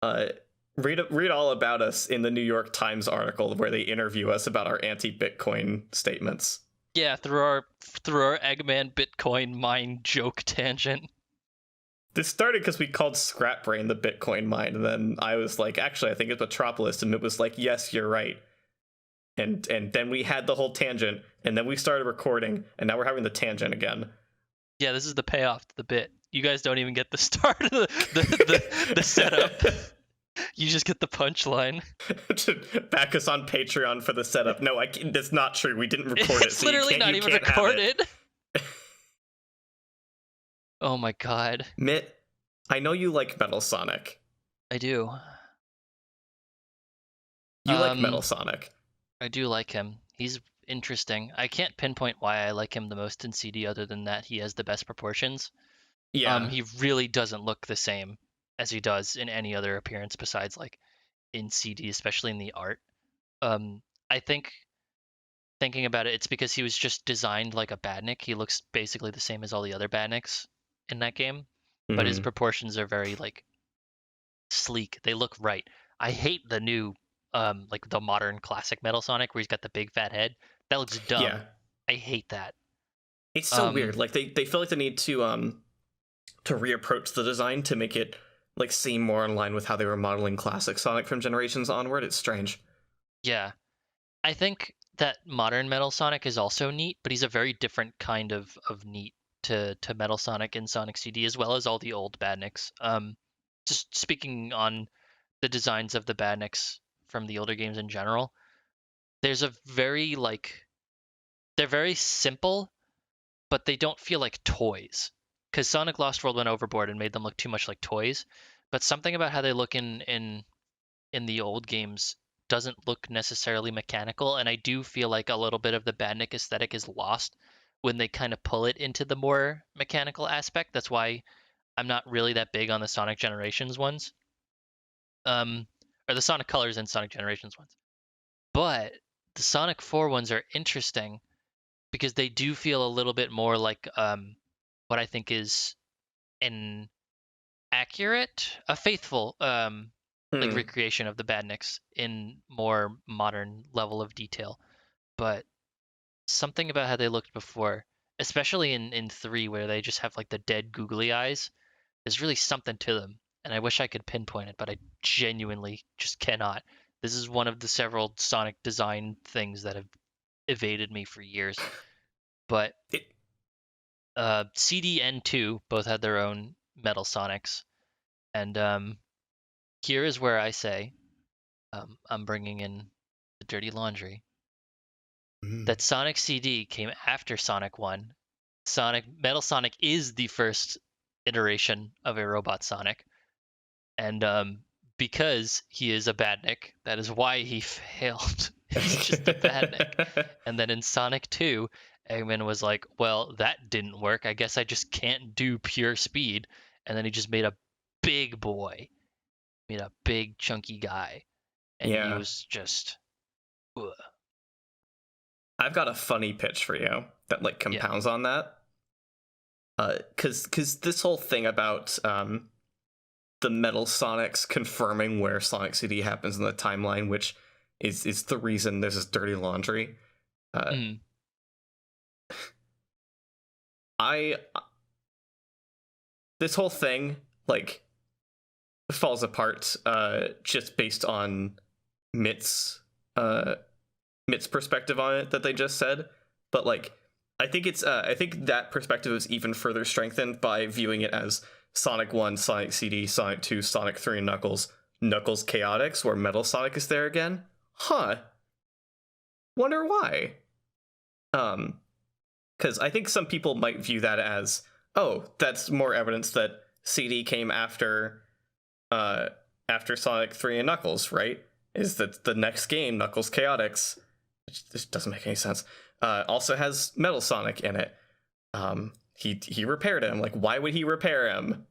Speaker 2: Uh, read all about us in the New York Times article where they interview us about our anti-Bitcoin statements.
Speaker 1: Yeah, through our Eggman Bitcoin mine joke tangent.
Speaker 2: This started because we called Scrap Brain the Bitcoin mine, and then I was like, actually, I think it's Metropolis, and it was like, yes, you're right. And then we had the whole tangent, and then we started recording, and now we're having the tangent again.
Speaker 1: Yeah, this is the payoff to the bit. You guys don't even get the start of the setup. You just get the punchline.
Speaker 2: Back us on Patreon for the setup. No, that's not true. We didn't record it,
Speaker 1: It's
Speaker 2: so you
Speaker 1: literally
Speaker 2: can't
Speaker 1: not
Speaker 2: you
Speaker 1: even
Speaker 2: can't have it.
Speaker 1: recorded. Oh my god.
Speaker 2: Mitt, I know you like Metal Sonic.
Speaker 1: I do.
Speaker 2: You like Metal
Speaker 1: Um,
Speaker 2: Sonic.
Speaker 1: I do like him. He's interesting. I can't pinpoint why I like him the most in CD other than that he has the best proportions.
Speaker 2: Yeah.
Speaker 1: He really doesn't look the same as he does in any other appearance besides like in CD, especially in the art. I think thinking about it, it's because he was just designed like a badnik. He looks basically the same as all the other badniks in that game, but his
Speaker 2: Hmm.
Speaker 1: proportions are very like sleek. They look right. I hate the new like the modern classic Metal Sonic where he's got the big fat head. That looks
Speaker 2: Yeah.
Speaker 1: dumb. I hate that.
Speaker 2: It's so
Speaker 1: Um
Speaker 2: weird. Like they feel like they need to reapproach the design to make it like seem more in line with how they were modeling classic Sonic from generations onward. It's strange.
Speaker 1: yeah. I think that modern Metal Sonic is also neat, but he's a very different kind of neat to Metal Sonic and Sonic CD as well as all the old Badniks. Just speaking on the designs of the Badniks from the older games in general, there's a very like they're very simple, but they don't feel like toys. Because Sonic Lost World went overboard and made them look too much like toys. But something about how they look in the old games doesn't look necessarily mechanical, and I do feel like a little bit of the Badnik aesthetic is lost when they kind of pull it into the more mechanical aspect. That's why I'm not really that big on the Sonic Generations ones. Um, or the Sonic Colors and Sonic Generations ones. But the Sonic 4 ones are interesting because they do feel a little bit more like what I think is an a faithful like
Speaker 2: Hmm.
Speaker 1: recreation of the Badniks in more modern level of detail. But something about how they looked before, especially in 3 where they just have like the dead googly eyes, there's really something to them. And I wish I could pinpoint it, but I genuinely just cannot. This is one of the several Sonic design things that have evaded me for years. But
Speaker 2: It,
Speaker 1: CD and 2 both had their own Metal Sonics. And here is where I say I'm bringing in the dirty laundry.
Speaker 2: mm,
Speaker 1: That Sonic CD came after Sonic 1. Sonic Metal Sonic is the first iteration of a robot Sonic. And because he is a badnik, that is why he failed. He's just a badnik. And then in Sonic 2, Eggman was like, well, that didn't work. I guess I just can't do pure speed. And then he just made a big boy, made a big chunky guy. And he
Speaker 2: yeah.
Speaker 1: was just, ugh.
Speaker 2: I've got a funny pitch for you that like
Speaker 1: Yeah.
Speaker 2: compounds on that. Because this whole thing about the Metal Sonics confirming where Sonic CD happens in the timeline, which is the reason there's this dirty laundry. Uh,
Speaker 1: Mm,
Speaker 2: I This whole thing like falls apart just based on Mitt's Mitt's perspective on it that they just said, but like I think that perspective is even further strengthened by viewing it as Sonic 1, Sonic CD, Sonic 2, Sonic 3, and Knuckles Chaotix, where Metal Sonic is there again. Huh. Wonder why. Because I think some people might view that as, oh, that's more evidence that CD came after Sonic 3 and Knuckles, right? Is that the next game, Knuckles Chaotix, which this doesn't make any sense, also has Metal Sonic in it. He repaired him. Like, why would he repair him?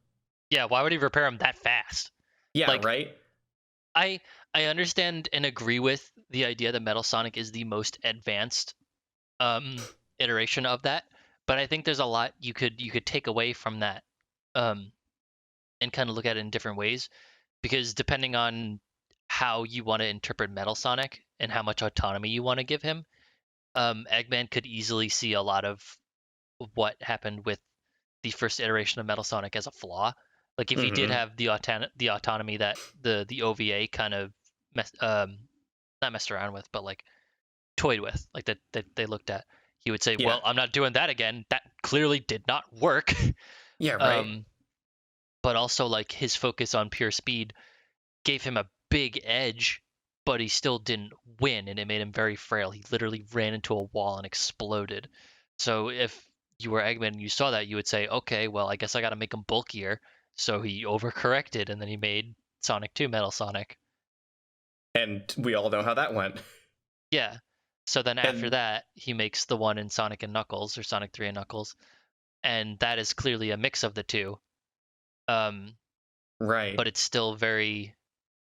Speaker 1: yeah, why would he repair him that fast?
Speaker 2: Yeah,
Speaker 1: Like,
Speaker 2: right?
Speaker 1: I I understand and agree with the idea that Metal Sonic is the most advanced iteration of that, but I think there's a lot you could take away from that um and kind of look at it in different ways because depending on how you want to interpret Metal Sonic and how much autonomy you want to give him, Eggman could easily see a lot of what happened with the first iteration of Metal Sonic as a flaw. Like if he did
Speaker 2: Mm-hmm.
Speaker 1: have the autonomy that the OVA kind of mess, not messed around with, but like toyed with, like that they looked at, he would say,
Speaker 2: Yeah.
Speaker 1: "Well, I'm not doing that again. That clearly did not work."
Speaker 2: Yeah, right.
Speaker 1: um, but also like his focus on pure speed gave him a big edge, but he still didn't win, and it made him very frail. He literally ran into a wall and exploded. So if you were Eggman and you saw that, you would say, okay, well, I guess I got to make him bulkier. So he overcorrected, and then he made Sonic 2 Metal Sonic.
Speaker 2: And we all know how that went.
Speaker 1: Yeah. So then after
Speaker 2: And
Speaker 1: that, he makes the one in Sonic and Knuckles, or Sonic 3 and Knuckles, and that is clearly a mix of the two. Um,
Speaker 2: right.
Speaker 1: but it's still very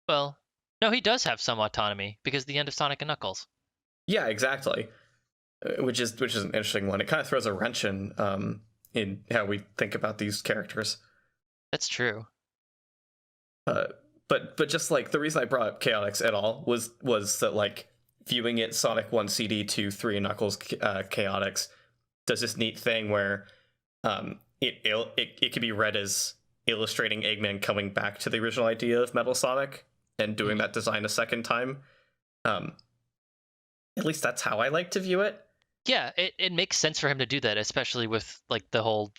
Speaker 1: well. No, he does have some autonomy because the end of Sonic and Knuckles.
Speaker 2: Yeah, exactly. Which is an interesting one. It kind of throws a wrench in how we think about these characters.
Speaker 1: That's true.
Speaker 2: Uh, but just like the reason I brought up Chaotix at all was that like viewing it Sonic 1 CD 2 3 Knuckles Chaotix does this neat thing where it could be read as illustrating Eggman coming back to the original idea of Metal Sonic and doing
Speaker 1: Mhm.
Speaker 2: that design a second time. Um, at least that's how I like to view it.
Speaker 1: Yeah, it makes sense for him to do that, especially with like the whole.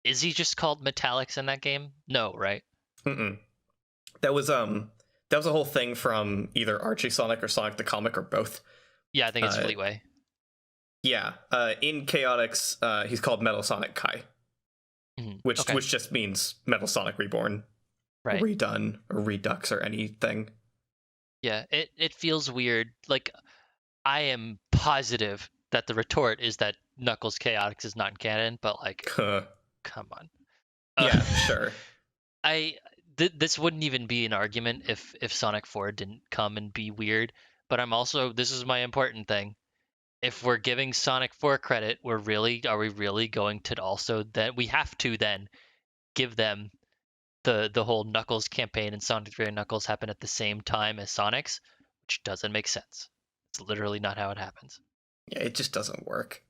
Speaker 1: Is he just called Metallics in that game? No, right?
Speaker 2: Mm-mm. That was that was a whole thing from either Archie Sonic or Sonic the Comic or both.
Speaker 1: Yeah, I think it's
Speaker 2: Uh,
Speaker 1: Fleetway.
Speaker 2: yeah, in Chaotix, he's called Metal Sonic Kai,
Speaker 1: Okay,
Speaker 2: which just means Metal Sonic Reborn, or
Speaker 1: right.
Speaker 2: redone, or redux, or anything.
Speaker 1: Yeah, it feels weird. Like I am positive that the retort is that Knuckles Chaotix is not canon, but like, come on. Uh,
Speaker 2: Yeah, sure.
Speaker 1: I this wouldn't even be an argument if Sonic 4 didn't come and be weird. But I'm also, this is my important thing. If we're giving Sonic 4 credit, are we really going to also then we have to then give them the whole Knuckles campaign and Sonic 3 and Knuckles happen at the same time as Sonic's, which doesn't make sense. It's literally not how it happens.
Speaker 2: Yeah, it just doesn't work.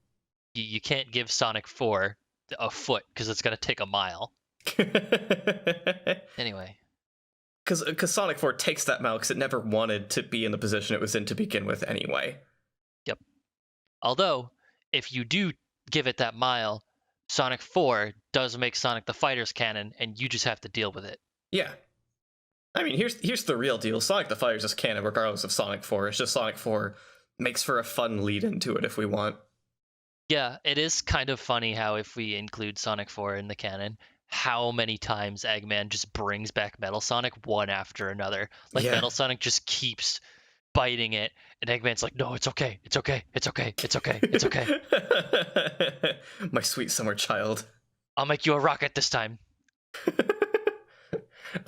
Speaker 1: You can't give Sonic 4 a foot because it's gonna take a mile. Anyway,
Speaker 2: because Sonic 4 takes that mile because it never wanted to be in the position it was in to begin with anyway.
Speaker 1: yep. Although, if you do give it that mile, Sonic 4 does make Sonic the Fighters canon, and you just have to deal with it.
Speaker 2: Yeah. I mean, here's the real deal. Sonic the Fighters is canon regardless of Sonic 4. It's just Sonic 4 makes for a fun lead into it if we want.
Speaker 1: Yeah, it is kind of funny how if we include Sonic 4 in the canon, how many times Eggman just brings back Metal Sonic one after another. Like
Speaker 2: Yeah.
Speaker 1: Metal Sonic just keeps biting it, and Eggman's like, "No, it's okay, it's okay, it's okay, it's okay, it's okay.
Speaker 2: My sweet summer child.
Speaker 1: I'll make you a rocket this time."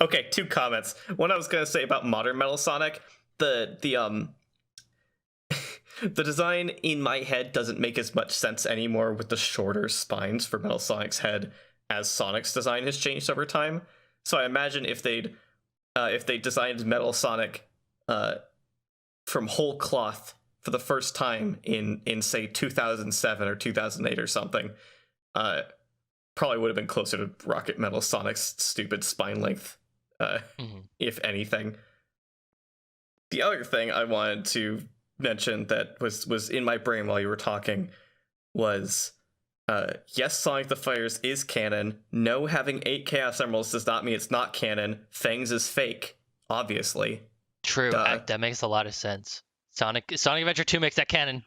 Speaker 2: Okay, 2 comments. One I was gonna say about modern Metal Sonic, the the design in my head doesn't make as much sense anymore with the shorter spines for Metal Sonic's head as Sonic's design has changed over time. So I imagine if they designed Metal Sonic from whole cloth for the first time in say 2007 or 2008 or something, probably would have been closer to Rocket Metal Sonic's stupid spine length, if anything. The other thing I wanted to mention that was in my brain while you were talking was, yes, Sonic the Fighters is canon. No, having 8 Chaos Emeralds does not mean it's not canon. Fangs is fake, obviously.
Speaker 1: True, that makes a lot of sense. Sonic Adventure 2 makes that canon.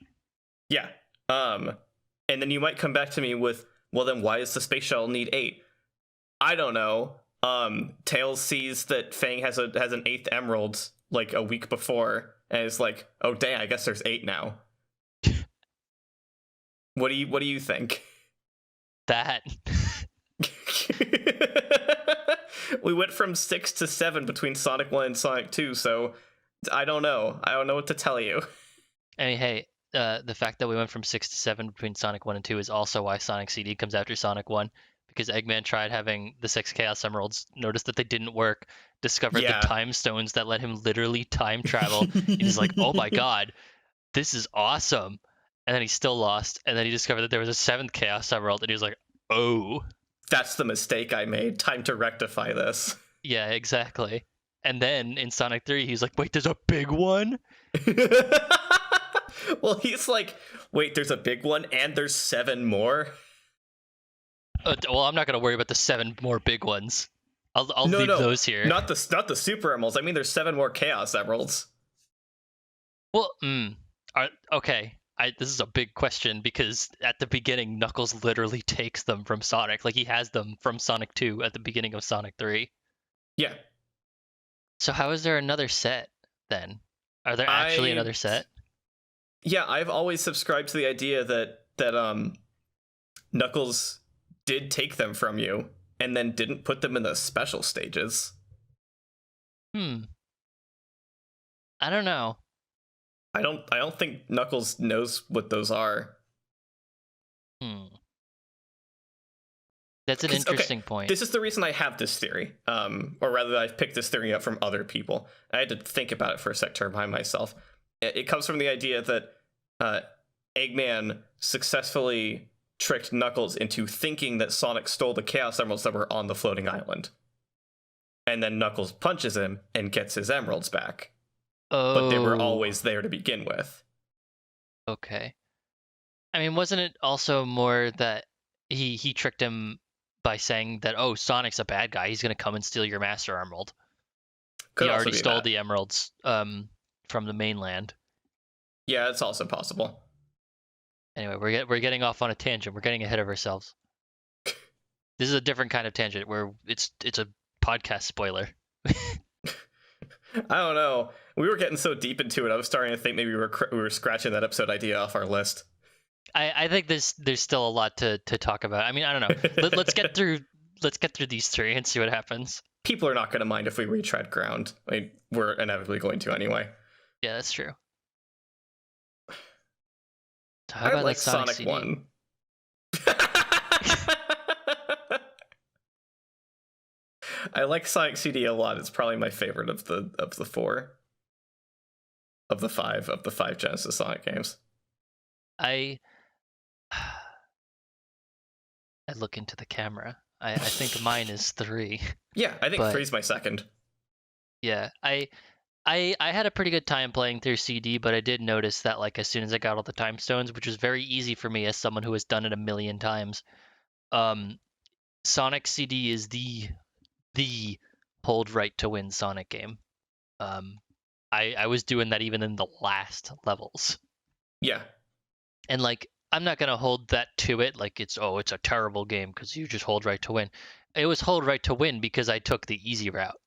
Speaker 2: Yeah. And then you might come back to me with, well, then why does the space shuttle need 8? I don't know. Tails sees that Fang has an 8th emerald like a week before, and it's like, oh dang, I guess there's 8 now. What do you think?
Speaker 1: That.
Speaker 2: We went from 6 to 7 between Sonic 1 and Sonic 2, so I don't know. I don't know what to tell you.
Speaker 1: I mean, hey, the fact that we went from 6 to 7 between Sonic 1 and 2 is also why Sonic CD comes after Sonic 1, because Eggman tried having the 6 Chaos Emeralds, noticed that they didn't work, discovered the time stones that let him literally time travel, and he's like, oh my god, this is awesome. And then he still lost, and then he discovered that there was a 7th Chaos Emerald, and he was like, oh.
Speaker 2: That's the mistake I made. Time to rectify this.
Speaker 1: Yeah, exactly. And then in Sonic 3, he's like, wait, there's a big one?
Speaker 2: Well, he's like, wait, there's a big one and there's 7 more?
Speaker 1: Well, I'm not going to worry about the 7 more big ones. I'll leave those here.
Speaker 2: Not the Super Emeralds. I mean, there's 7 more Chaos Emeralds.
Speaker 1: Well, okay. This is a big question because at the beginning, Knuckles literally takes them from Sonic. Like, he has them from Sonic 2 at the beginning of Sonic 3.
Speaker 2: Yeah.
Speaker 1: So how is there another set, then? Are there actually another set?
Speaker 2: Yeah, I've always subscribed to the idea that Knuckles did take them from you and then didn't put them in the special stages.
Speaker 1: I don't know.
Speaker 2: I don't think Knuckles knows what those are.
Speaker 1: That's an interesting point.
Speaker 2: This is the reason I have this theory, or rather, I've picked this theory up from other people. I had to think about it for a sec to remind myself. It comes from the idea that Eggman successfully tricked Knuckles into thinking that Sonic stole the Chaos Emeralds that were on the floating island. And then Knuckles punches him and gets his emeralds back.
Speaker 1: Oh.
Speaker 2: But they were always there to begin with.
Speaker 1: Okay. I mean, wasn't it also more that he tricked him by saying that, oh, Sonic's a bad guy, he's going to come and steal your Master Emerald? He already stole the emeralds from the mainland.
Speaker 2: Yeah, it's also possible.
Speaker 1: Anyway, we're getting off on a tangent. We're getting ahead of ourselves. This is a different kind of tangent where it's a podcast spoiler.
Speaker 2: I don't know. We were getting so deep into it. I was starting to think maybe we were scratching that episode idea off our list.
Speaker 1: I think there's still a lot to talk about. I mean, I don't know. Let's get through these 3 and see what happens.
Speaker 2: people are not going to mind if we retread ground. I mean, we're inevitably going to anyway.
Speaker 1: Yeah, that's true. So how
Speaker 2: I
Speaker 1: about that
Speaker 2: like
Speaker 1: Sonic
Speaker 2: Sonic
Speaker 1: CD?
Speaker 2: 1. I like Sonic CD a lot. It's probably my favorite of the four of the five Genesis Sonic games.
Speaker 1: I I look into the camera. I think mine is 3,
Speaker 2: Yeah, I think
Speaker 1: but
Speaker 2: three's my second.
Speaker 1: yeah, I had a pretty good time playing through CD, but I did notice that like as soon as I got all the time stones, which was very easy for me as someone who has done it a million times, um, Sonic CD is the hold right to win Sonic game. Um, I was doing that even in the last levels,
Speaker 2: Yeah.
Speaker 1: and like I'm not gonna hold that to it like it's a terrible game because you just hold right to win. It was hold right to win because I took the easy route.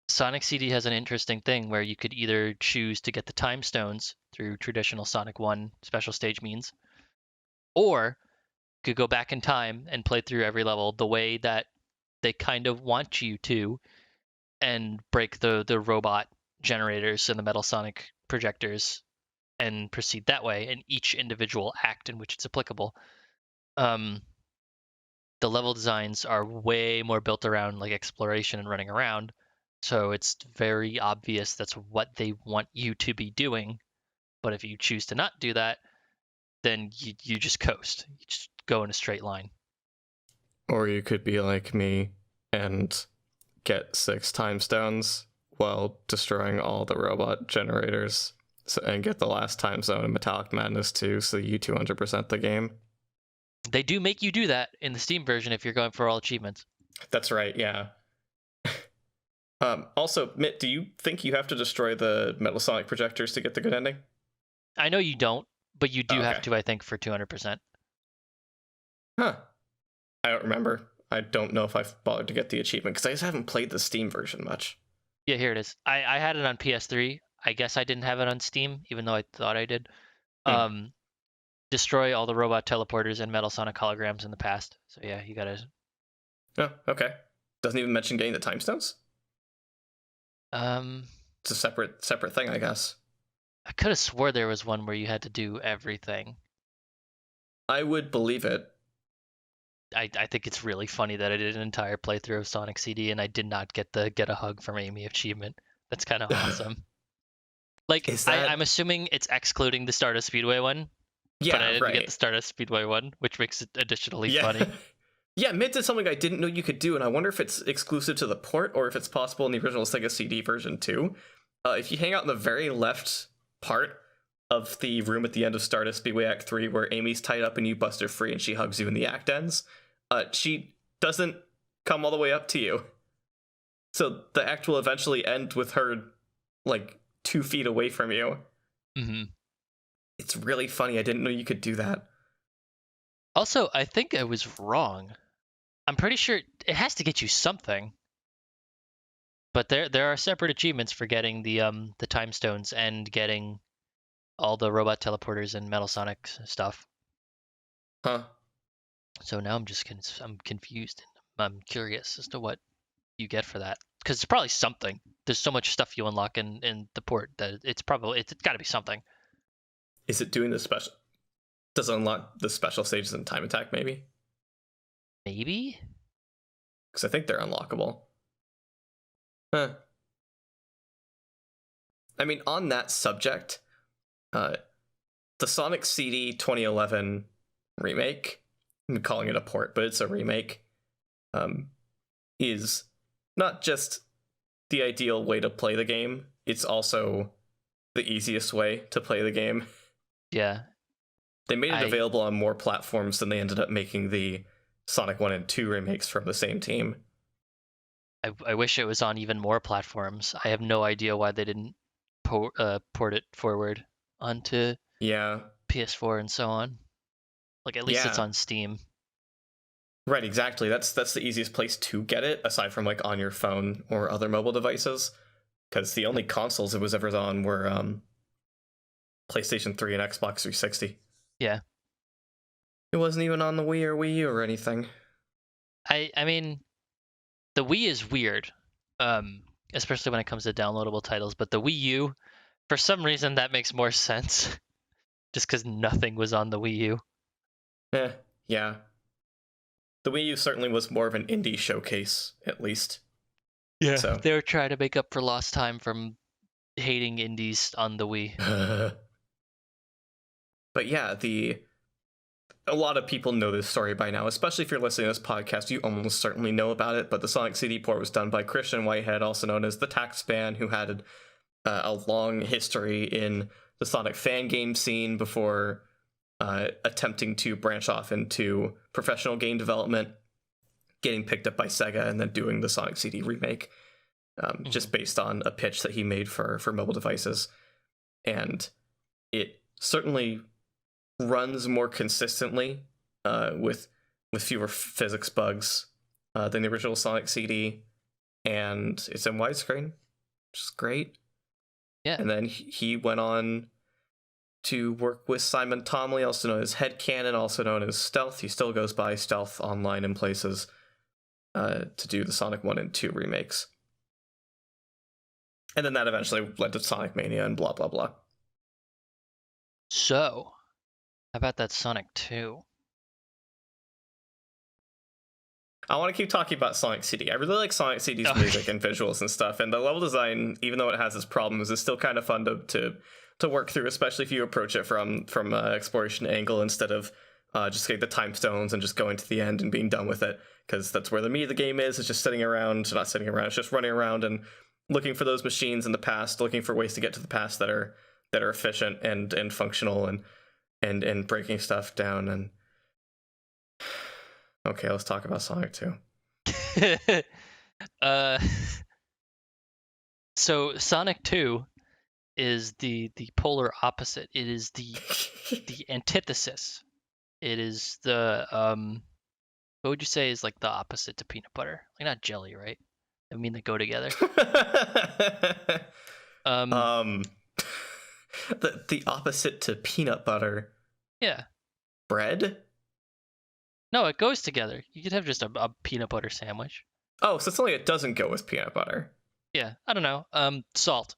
Speaker 1: Sonic CD has an interesting thing where you could either choose to get the time stones through traditional Sonic 1 special stage means, or you could go back in time and play through every level the way that they kind of want you to and break the robot generators and the Metal Sonic projectors and proceed that way in each individual act in which it's applicable. Um, the level designs are way more built around like exploration and running around. So it's very obvious that's what they want you to be doing. But if you choose to not do that, then you just coast. You just go in a straight line.
Speaker 2: Or you could be like me and get 6 time stones while destroying all the robot generators, and get the last time zone in Metallic Madness too, so you 200% the game.
Speaker 1: They do make you do that in the Steam version if you're going for all achievements.
Speaker 2: That's right, yeah. Also, Mitt, do you think you have to destroy the Metal Sonic projectors to get the good ending?
Speaker 1: I know you don't, but you
Speaker 2: Oh,
Speaker 1: do have
Speaker 2: okay.
Speaker 1: to, I think, for 200%.
Speaker 2: Huh. I don't remember. I don't know if I've bothered to get the achievement because I just haven't played the Steam version much.
Speaker 1: Yeah, here it is. I had it on PS3. I guess I didn't have it on Steam, even though I thought I did.
Speaker 2: Hmm.
Speaker 1: Um, destroy all the robot teleporters and Metal Sonic holograms in the past. So yeah, you gotta.
Speaker 2: Oh, okay. Doesn't even mention getting the time stones?
Speaker 1: Um,
Speaker 2: It's a separate thing, I guess.
Speaker 1: I could have swore there was one where you had to do everything.
Speaker 2: I would believe it.
Speaker 1: I think it's really funny that I did an entire playthrough of Sonic CD and I did not get the get a hug from Amy achievement. That's kind of awesome. Like
Speaker 2: Is
Speaker 1: I'm
Speaker 2: that?
Speaker 1: assuming it's excluding the Stardust Speedway one, but I
Speaker 2: Yeah,
Speaker 1: didn't get
Speaker 2: right.
Speaker 1: the Stardust Speedway one, which makes it additionally
Speaker 2: Yeah.
Speaker 1: funny.
Speaker 2: Yeah, Mint did something I didn't know you could do, and I wonder if it's exclusive to the port or if it's possible in the original Sega CD version too. If you hang out in the very left part of the room at the end of Stardust Speedway Act 3, where Amy's tied up and you bust her free and she hugs you and the act ends, she doesn't come all the way up to you. So the act will eventually end with her, like, 2 feet away from you.
Speaker 1: Hmm.
Speaker 2: It's really funny. I didn't know you could do that.
Speaker 1: Also, I think I was wrong. I'm pretty sure it has to get you something, but there are separate achievements for getting the time stones and getting all the robot teleporters and Metal Sonic stuff.
Speaker 2: Huh.
Speaker 1: So now I'm confused and I'm curious as to what you get for that because it's probably something. There's so much stuff you unlock in the port that it's got to be something.
Speaker 2: Is it doing the special? Does it unlock the special stages in Time Attack, maybe?
Speaker 1: Maybe.
Speaker 2: Because I think they're unlockable. Huh. I mean, on that subject, uh, the Sonic CD 2011 remake, I'm calling it a port, but it's a remake, um, is not just the ideal way to play the game, it's also the easiest way to play the game.
Speaker 1: Yeah.
Speaker 2: They made it
Speaker 1: I
Speaker 2: available on more platforms than they ended up making the Sonic 1 and 2 remakes from the same team.
Speaker 1: I wish it was on even more platforms. I have no idea why they didn't port it forward onto
Speaker 2: Yeah.
Speaker 1: PS4 and so on. Like at least it's
Speaker 2: Yeah.
Speaker 1: on Steam.
Speaker 2: Right, exactly. That's the easiest place to get it, aside from like on your phone or other mobile devices. Because the only consoles it was ever on were PlayStation 3 and Xbox 360.
Speaker 1: Yeah.
Speaker 2: It wasn't even on the Wii or Wii U or anything.
Speaker 1: I mean the Wii is weird, um, especially when it comes to downloadable titles. But the Wii U, for some reason, that makes more sense, just because nothing was on the Wii U.
Speaker 2: Yeah. The Wii U certainly was more of an indie showcase, at least.
Speaker 1: Yeah,
Speaker 2: So,
Speaker 1: they were trying to make up for lost time from hating indies on the Wii.
Speaker 2: but yeah, a lot of people know this story by now, especially if you're listening to this podcast. You almost certainly know about it. But the Sonic CD port was done by Christian Whitehead, also known as the Taxman, who had a long history in the Sonic fan game scene before attempting to branch off into professional game development, getting picked up by Sega, and then doing the Sonic CD remake, just based on a pitch that he made for mobile devices. And it certainly runs more consistently with fewer physics bugs than the original Sonic CD, and it's in widescreen, which is great.
Speaker 1: Yeah.
Speaker 2: And then he went on to work with Simon Tomley, also known as Headcanon, also known as Stealth. He still goes by Stealth online in places, to do the Sonic 1 and 2 remakes. And then that eventually led to Sonic Mania and blah, blah, blah.
Speaker 1: So, how about that Sonic 2?
Speaker 2: I want to keep talking about Sonic CD. I really like Sonic CD's music and visuals and stuff, and the level design, even though it has its problems, is still kind of fun to work through, especially if you approach it from exploration angle instead of just getting the time stones and just going to the end and being done with it, because that's where the meat of the game is. It's just sitting around, not sitting around, it's just running around and looking for those machines in the past, looking for ways to get to the past that are efficient and functional and breaking stuff down. And okay, let's talk about Sonic 2.
Speaker 1: So Sonic 2 is the polar opposite. It is the antithesis. It is the what would you say is like the opposite to peanut butter? Like not jelly, right? I mean they go together.
Speaker 2: um the opposite to peanut butter.
Speaker 1: Yeah.
Speaker 2: Bread?
Speaker 1: No, it goes together. You could have just a peanut butter sandwich.
Speaker 2: Oh, so something that doesn't go with peanut butter.
Speaker 1: Yeah, I don't know. Salt.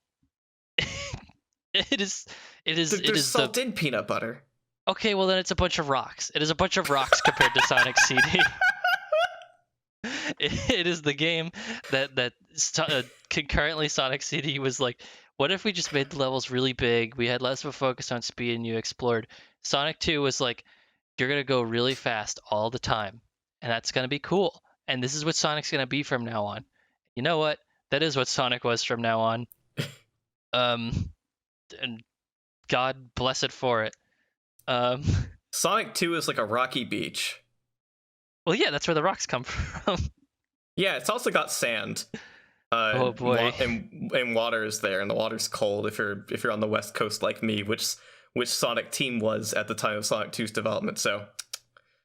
Speaker 1: It is.
Speaker 2: There's salt in peanut butter.
Speaker 1: Okay, well then it's a bunch of rocks. It is a bunch of rocks compared to Sonic CD. It is the game that concurrently Sonic CD was like, what if we just made the levels really big? We had less of a focus on speed and you explored. Sonic 2 was like, you're going to go really fast all the time. And that's going to be cool. And this is what Sonic's going to be from now on. You know what? That is what Sonic was from now on. And God bless it for it.
Speaker 2: Sonic 2 is like a rocky beach.
Speaker 1: Well, yeah, that's where the rocks come from.
Speaker 2: Yeah, it's also got sand.
Speaker 1: Oh boy.
Speaker 2: And water is there, and the water's cold if you're on the West Coast like me, which Sonic Team was at the time of Sonic 2's development. So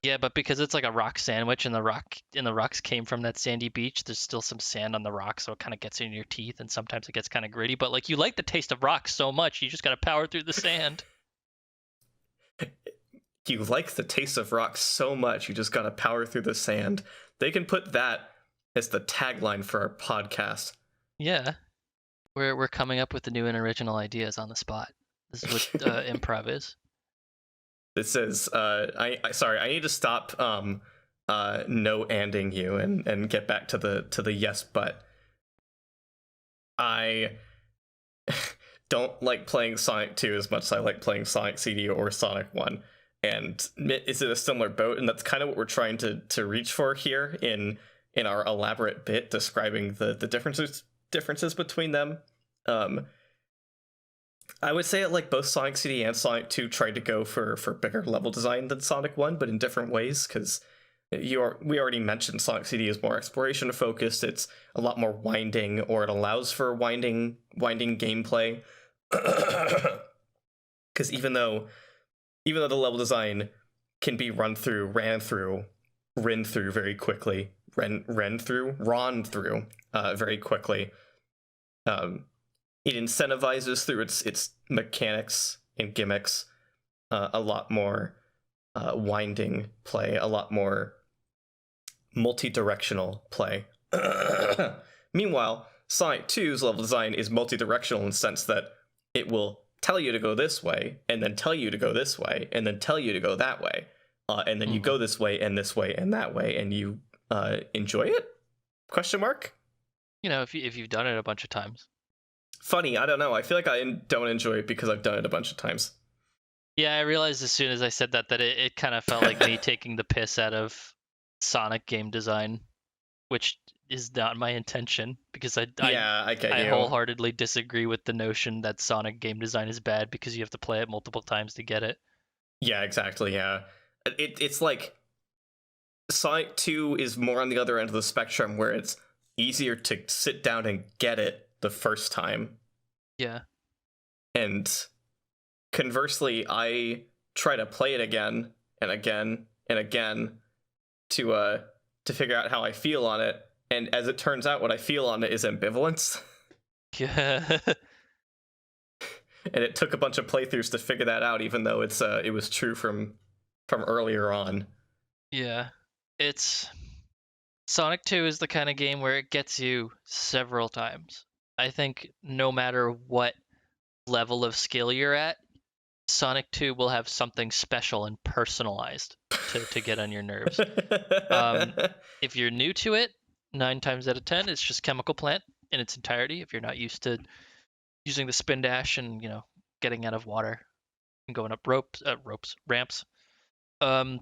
Speaker 1: yeah, but because it's like a rock sandwich and the rocks came from that sandy beach, there's still some sand on the rock, so it kind of gets in your teeth, and sometimes it gets kind of gritty. But like you like the taste of rocks so much, you just gotta power through the sand.
Speaker 2: You like the taste of rocks so much, you just gotta power through the sand. They can put that as the tagline for our podcast.
Speaker 1: Yeah, we're coming up with the new and original ideas on the spot. This is what improv is.
Speaker 2: This is I need to stop no-anding you and get back to the yes, but I don't like playing Sonic 2 as much as I like playing Sonic CD or Sonic 1. And is it a similar boat? And that's kind of what we're trying to reach for here in our elaborate bit describing the differences between them. I would say like both Sonic CD and Sonic 2 tried to go for bigger level design than Sonic 1, but in different ways, because we already mentioned Sonic CD is more exploration focused. It's a lot more winding, or it allows for winding gameplay. Because even though the level design can be ran through very quickly, ran through very quickly, it incentivizes through its mechanics and gimmicks a lot more winding play, a lot more multi-directional play. Meanwhile, Sonic 2's level design is multi-directional in the sense that it will tell you to go this way, and then tell you to go this way, and then tell you to go that way. And then you
Speaker 1: Mhm.
Speaker 2: go this way, and this way, and that way, and you enjoy it? Question mark?
Speaker 1: You know, if you've done it a bunch of times.
Speaker 2: Funny, I don't know. I feel like I don't enjoy it because I've done it a bunch of times.
Speaker 1: Yeah, I realized as soon as I said that it kind of felt like me taking the piss out of Sonic game design, which is not my intention because
Speaker 2: Yeah, I get
Speaker 1: I
Speaker 2: you.
Speaker 1: wholeheartedly disagree with the notion that Sonic game design is bad because you have to play it multiple times to get it.
Speaker 2: Yeah, exactly, yeah. It's like Sonic 2 is more on the other end of the spectrum where it's easier to sit down and get it the first time.
Speaker 1: Yeah.
Speaker 2: And conversely, I try to play it again and again and again to figure out how I feel on it. And as it turns out, what I feel on it is ambivalence.
Speaker 1: Yeah.
Speaker 2: And it took a bunch of playthroughs to figure that out, even though it was true from earlier on.
Speaker 1: Yeah. It's Sonic 2 is the kind of game where it gets you several times. I think no matter what level of skill you're at, Sonic 2 will have something special and personalized to get on your nerves. If you're new to it, 9 times out of 10, it's just Chemical Plant in its entirety. If you're not used to using the spin dash and getting out of water and going up ramps.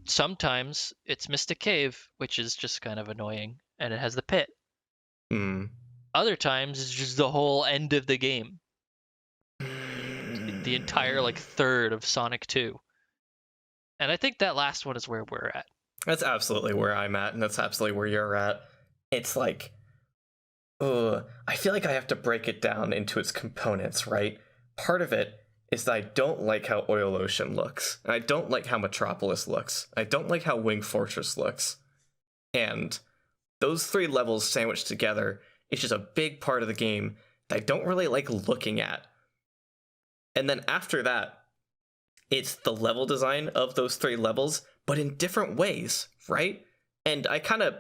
Speaker 1: Sometimes it's Mystic Cave, which is just kind of annoying, and it has the pit.
Speaker 2: Hmm.
Speaker 1: Other times it's just the whole end of the game, the entire like third of Sonic 2. And I think that last one is where we're at.
Speaker 2: That's absolutely where I'm at, and that's absolutely where you're at. It's like, I feel like I have to break it down into its components, right? Part of it is that I don't like how Oil Ocean looks. And I don't like how Metropolis looks. I don't like how Wing Fortress looks. And those three levels sandwiched together is just a big part of the game that I don't really like looking at. And then after that, it's the level design of those three levels, but in different ways, right? And I kind of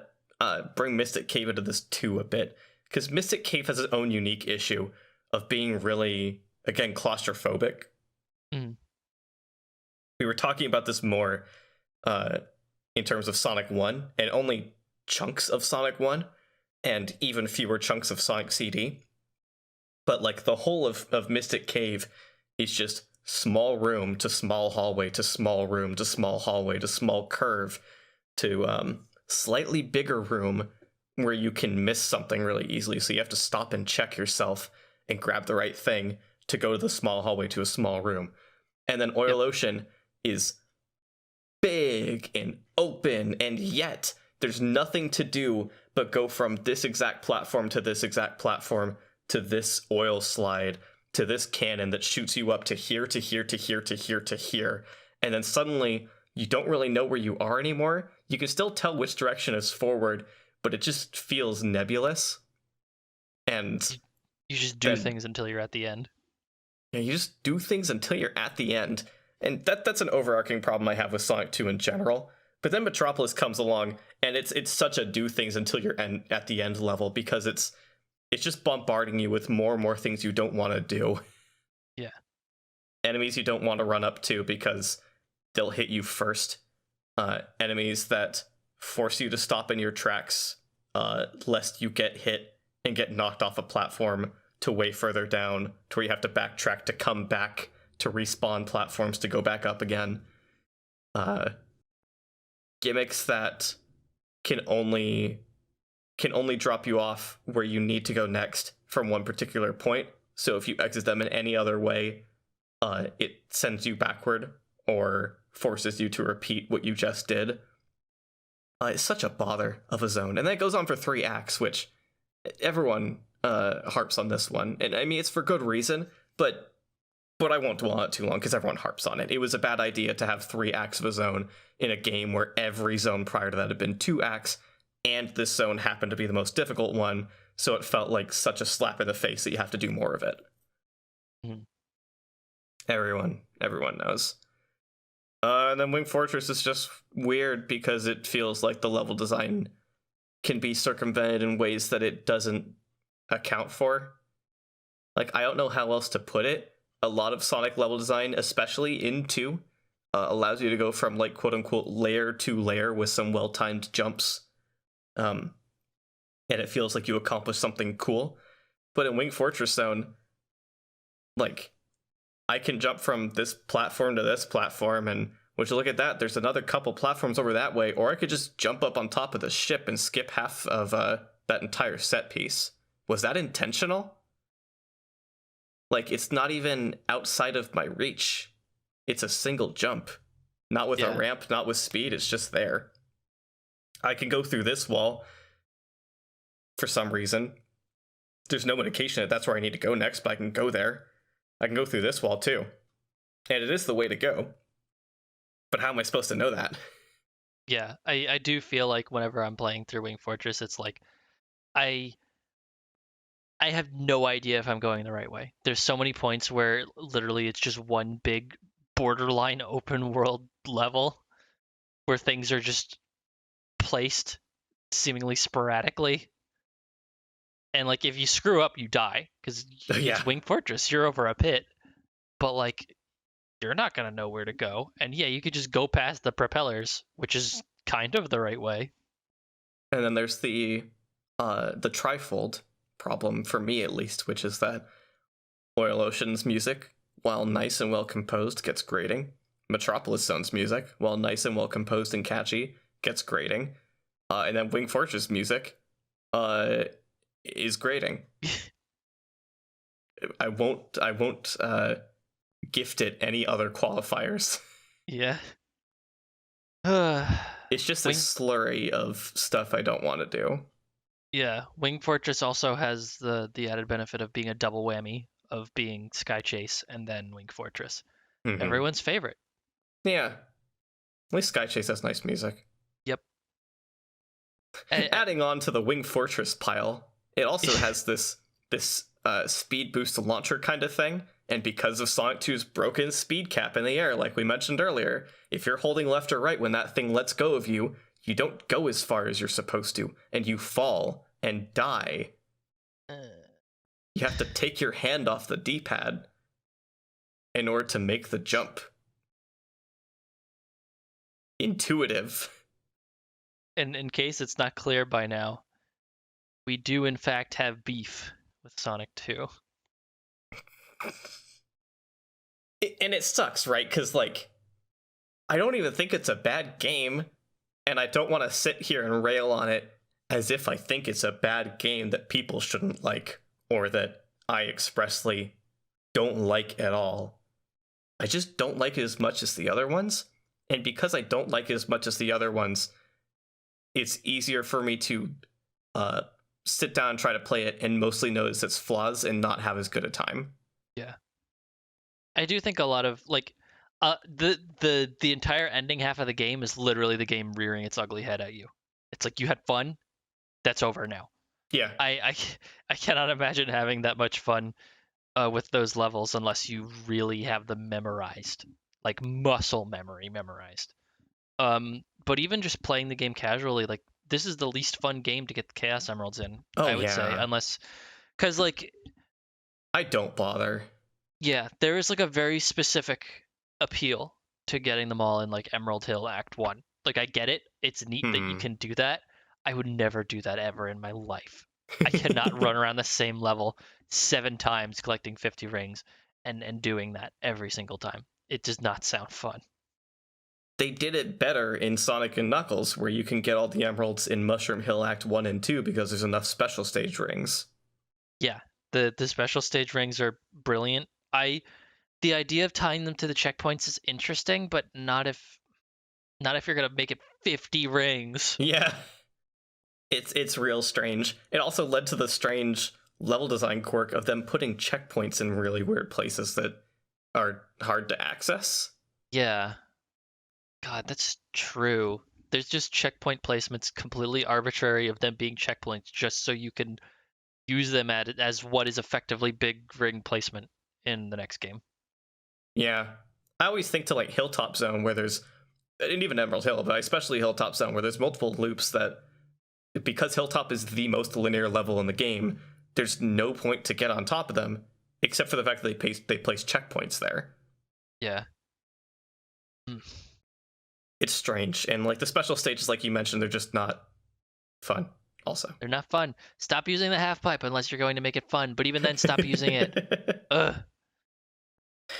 Speaker 2: bring Mystic Cave into this too a bit, because Mystic Cave has its own unique issue of being really, again, claustrophobic.
Speaker 1: Mm.
Speaker 2: We were talking about this more in terms of Sonic 1, and only chunks of Sonic 1, and even fewer chunks of Sonic CD. But like the whole of Mystic Cave is just small room to small hallway to small room to small hallway to small curve to slightly bigger room where you can miss something really easily. So you have to stop and check yourself and grab the right thing to go to the small hallway to a small room. And then Oil
Speaker 1: Yep.
Speaker 2: Ocean is big and open, and yet there's nothing to do but go from this exact platform to this exact platform to this oil slide to this cannon that shoots you up to here to here to here to here to here. And then suddenly you don't really know where you are anymore. You can still tell which direction is forward, but it just feels nebulous. And
Speaker 1: You just do
Speaker 2: then
Speaker 1: things until you're at the end.
Speaker 2: you just do things until you're at the end. And that's an overarching problem I have with Sonic 2 in general. But then Metropolis comes along, and it's such a do things until you're at the end level, because it's just bombarding you with more and more things you don't want to do.
Speaker 1: Yeah.
Speaker 2: Enemies you don't want to run up to because they'll hit you first. Enemies that force you to stop in your tracks, lest you get hit and get knocked off a platform to way further down, to where you have to backtrack to come back to respawn platforms to go back up again. Gimmicks that can only drop you off where you need to go next from one particular point. So if you exit them in any other way, it sends you backward or forces you to repeat what you just did. It's such a bother of a zone. And that goes on for 3 acts, which everyone harps on this one. And I mean, it's for good reason, but I won't dwell on it too long because everyone harps on it. It was a bad idea to have 3 acts of a zone in a game where every zone prior to that had been 2 acts, and this zone happened to be the most difficult one, so it felt like such a slap in the face that you have to do more of it.
Speaker 1: Mm-hmm.
Speaker 2: Everyone knows. And then Wing Fortress is just weird because it feels like the level design can be circumvented in ways that it doesn't account for. Like, I don't know how else to put it. A lot of Sonic level design, especially in 2, allows you to go from, like, quote-unquote layer to layer with some well-timed jumps. And it feels like you accomplished something cool. But in Wing Fortress Zone, like, I can jump from this platform to this platform, and would you look at that, there's another couple platforms over that way, or I could just jump up on top of the ship and skip half of that entire set piece. Was that intentional? Like, it's not even outside of my reach. It's a single jump. Not with a ramp, not with speed, it's just there. I can go through this wall for some reason. There's no indication that that's where I need to go next, but I can go there. I can go through this wall too. And it is the way to go. But how am I supposed to know that?
Speaker 1: Yeah, I do feel like whenever I'm playing through Wing Fortress, it's like I have no idea if I'm going the right way. There's so many points where literally it's just one big borderline open world level where things are just placed seemingly sporadically. And like if you screw up, you die because
Speaker 2: Yeah.
Speaker 1: it's Wing Fortress. You're over a pit, but like you're not gonna know where to go. And yeah, you could just go past the propellers, which is kind of the right way.
Speaker 2: And then there's the trifold problem for me at least, which is that Oil Ocean's music, while nice and well composed, gets grating. Metropolis Zone's music, while nice and well composed and catchy, gets grating. And then Wing Fortress music is grating. I won't gift it any other qualifiers.
Speaker 1: Yeah.
Speaker 2: It's just a slurry of stuff I don't want to do.
Speaker 1: Yeah, Wing Fortress also has the added benefit of being a double whammy of being Sky Chase and then Wing Fortress.
Speaker 2: Mm-hmm.
Speaker 1: Everyone's favorite.
Speaker 2: Yeah. At least Sky Chase has nice music.
Speaker 1: Yep.
Speaker 2: Adding on to the Wing Fortress pile, it also has this speed boost launcher kind of thing. And because of Sonic 2's broken speed cap in the air, like we mentioned earlier, if you're holding left or right when that thing lets go of you, you don't go as far as you're supposed to, and you fall and die. You have to take your hand off the D-pad in order to make the jump. Intuitive.
Speaker 1: And in case it's not clear by now, we do in fact have beef with Sonic 2.
Speaker 2: And it sucks, right? Because, like, I don't even think it's a bad game, and I don't want to sit here and rail on it as if I think it's a bad game that people shouldn't like, or that I expressly don't like at all. I just don't like it as much as the other ones, and because I don't like it as much as the other ones, it's easier for me to sit down and try to play it and mostly notice its flaws and not have as good a time.
Speaker 1: Yeah. I do think a lot of like the entire ending half of the game is literally the game rearing its ugly head at you. It's like you had fun, that's over now.
Speaker 2: Yeah.
Speaker 1: I cannot imagine having that much fun with those levels unless you really have them memorized, like muscle memory memorized. But even just playing the game casually, like this is the least fun game to get the Chaos Emeralds in. I would say, unless, because like
Speaker 2: I don't bother.
Speaker 1: Yeah, there is like a very specific appeal to getting them all in like Emerald Hill Act 1. Like I get it. It's neat that you can do that. I would never do that ever in my life. I cannot run around the same level 7 times collecting 50 rings and doing that every single time. It does not sound fun.
Speaker 2: They did it better in Sonic and Knuckles, where you can get all the emeralds in Mushroom Hill Act 1 and 2 because there's enough special stage rings.
Speaker 1: Yeah, the special stage rings are brilliant. The idea of tying them to the checkpoints is interesting, but not if you're gonna make it 50 rings.
Speaker 2: Yeah, it's real strange. It also led to the strange level design quirk of them putting checkpoints in really weird places that are hard to access.
Speaker 1: Yeah, God, that's true. There's just checkpoint placements completely arbitrary of them being checkpoints just so you can use them as what is effectively big ring placement in the next game.
Speaker 2: Yeah. I always think to like Hilltop Zone where there's, and even Emerald Hill, but especially Hilltop Zone where there's multiple loops that because Hilltop is the most linear level in the game, there's no point to get on top of them, except for the fact that they place checkpoints there.
Speaker 1: Yeah. Mm.
Speaker 2: It's strange, and like the special stages, like you mentioned, they're just not fun. Also,
Speaker 1: They're not fun. Stop using the half pipe unless you're going to make it fun. But even then, stop using it. Ugh.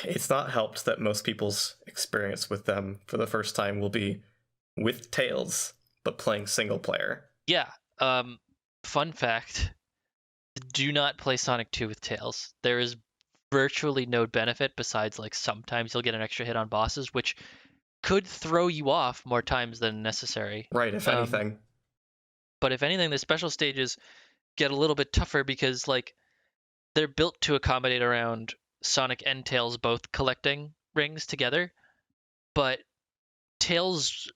Speaker 2: It's not helped that most people's experience with them for the first time will be with Tails, but playing single player.
Speaker 1: Yeah. Fun fact: do not play Sonic 2 with Tails. There is virtually no benefit besides like sometimes you'll get an extra hit on bosses, which could throw you off more times than necessary.
Speaker 2: Right, if anything.
Speaker 1: But if anything, the special stages get a little bit tougher because like they're built to accommodate around Sonic and Tails both collecting rings together, but Tails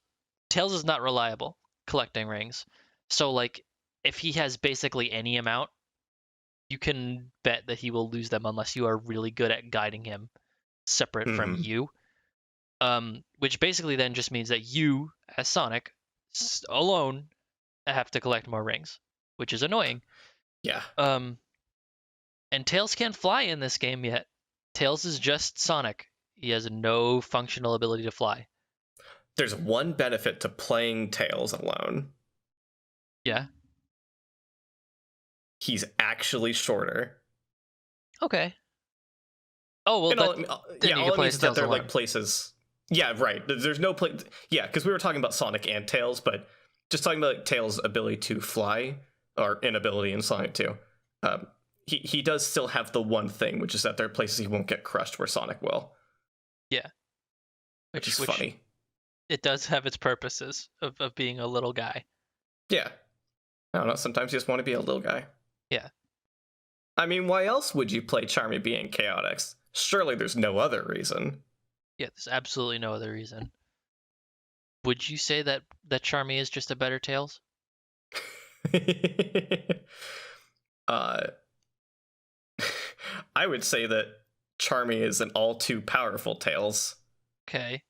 Speaker 1: is not reliable collecting rings. So like if he has basically any amount, you can bet that he will lose them unless you are really good at guiding him separate from you. Which basically then just means that you, as Sonic, alone have to collect more rings, which is annoying.
Speaker 2: Yeah.
Speaker 1: And Tails can't fly in this game yet. Tails is just Sonic. He has no functional ability to fly.
Speaker 2: There's one benefit to playing Tails alone.
Speaker 1: Yeah.
Speaker 2: He's actually shorter.
Speaker 1: Okay. Oh well,
Speaker 2: all it means is that they're like places. Yeah, right. There's no place. Yeah, because we were talking about Sonic and Tails, but just talking about like, Tails' ability to fly or inability in Sonic 2. He does still have the one thing, which is that there are places he won't get crushed where Sonic will.
Speaker 1: Yeah.
Speaker 2: Which is funny.
Speaker 1: It does have its purposes of being a little guy.
Speaker 2: Yeah. I don't know, sometimes you just want to be a little guy.
Speaker 1: Yeah.
Speaker 2: I mean, why else would you play Charmy being Chaotix? Surely there's no other reason.
Speaker 1: Yeah, there's absolutely no other reason. Would you say that Charmy is just a better Tails?
Speaker 2: I would say that Charmy is an all too powerful Tails.
Speaker 1: Okay.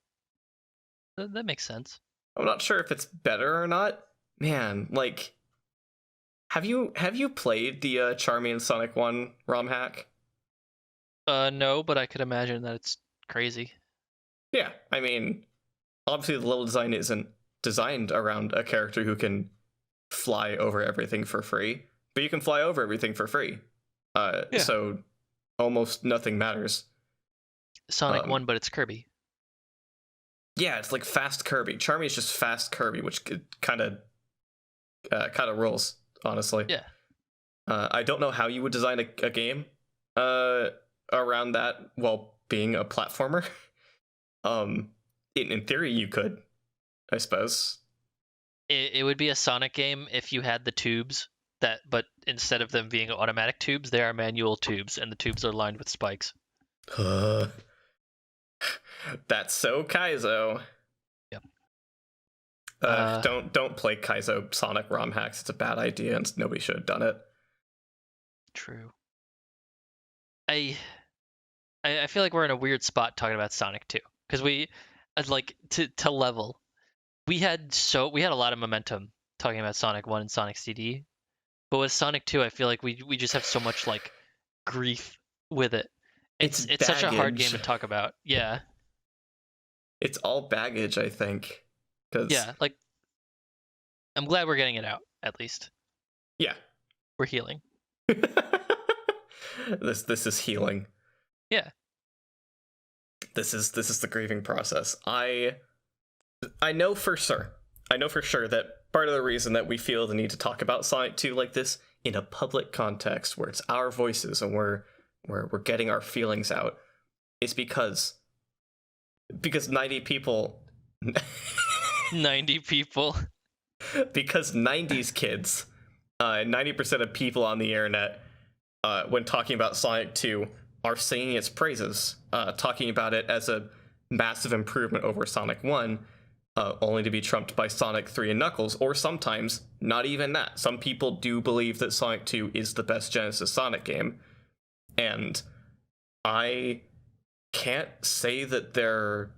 Speaker 1: That makes sense.
Speaker 2: I'm not sure if it's better or not. Man, like, have you played the Charmy and Sonic 1 ROM hack?
Speaker 1: No, but I could imagine that it's crazy.
Speaker 2: Yeah, I mean, obviously the level design isn't designed around a character who can fly over everything for free, but you can fly over everything for free. So almost nothing matters.
Speaker 1: Sonic 1, but it's Kirby.
Speaker 2: Yeah, it's like fast Kirby. Charmy is just fast Kirby, which kind of rules, honestly.
Speaker 1: Yeah.
Speaker 2: I don't know how you would design a game around that while being a platformer. In theory, you could, I suppose.
Speaker 1: It would be a Sonic game if you had the tubes but instead of them being automatic tubes, they are manual tubes, and the tubes are lined with spikes.
Speaker 2: That's so Kaizo.
Speaker 1: Yep.
Speaker 2: Don't play Kaizo Sonic ROM hacks. It's a bad idea, and nobody should have done it.
Speaker 1: True. I feel like we're in a weird spot talking about Sonic 2 because we like to level. We had a lot of momentum talking about Sonic 1 and Sonic CD, but with Sonic 2, I feel like we just have so much like grief with it. It's such a hard game to talk about. Yeah.
Speaker 2: It's all baggage, I think.
Speaker 1: Yeah, like I'm glad we're getting it out at least.
Speaker 2: Yeah.
Speaker 1: We're healing.
Speaker 2: This is healing.
Speaker 1: Yeah.
Speaker 2: This is the grieving process. I know for sure that part of the reason that we feel the need to talk about Sonic 2 like this in a public context where it's our voices and we're getting our feelings out is because 90 people
Speaker 1: 90 people
Speaker 2: because 90s kids 90% of people on the internet when talking about Sonic 2 are singing its praises, talking about it as a massive improvement over Sonic 1, only to be trumped by Sonic 3 and Knuckles, or sometimes not even that. Some people do believe that Sonic 2 is the best Genesis Sonic game, and I can't say that they're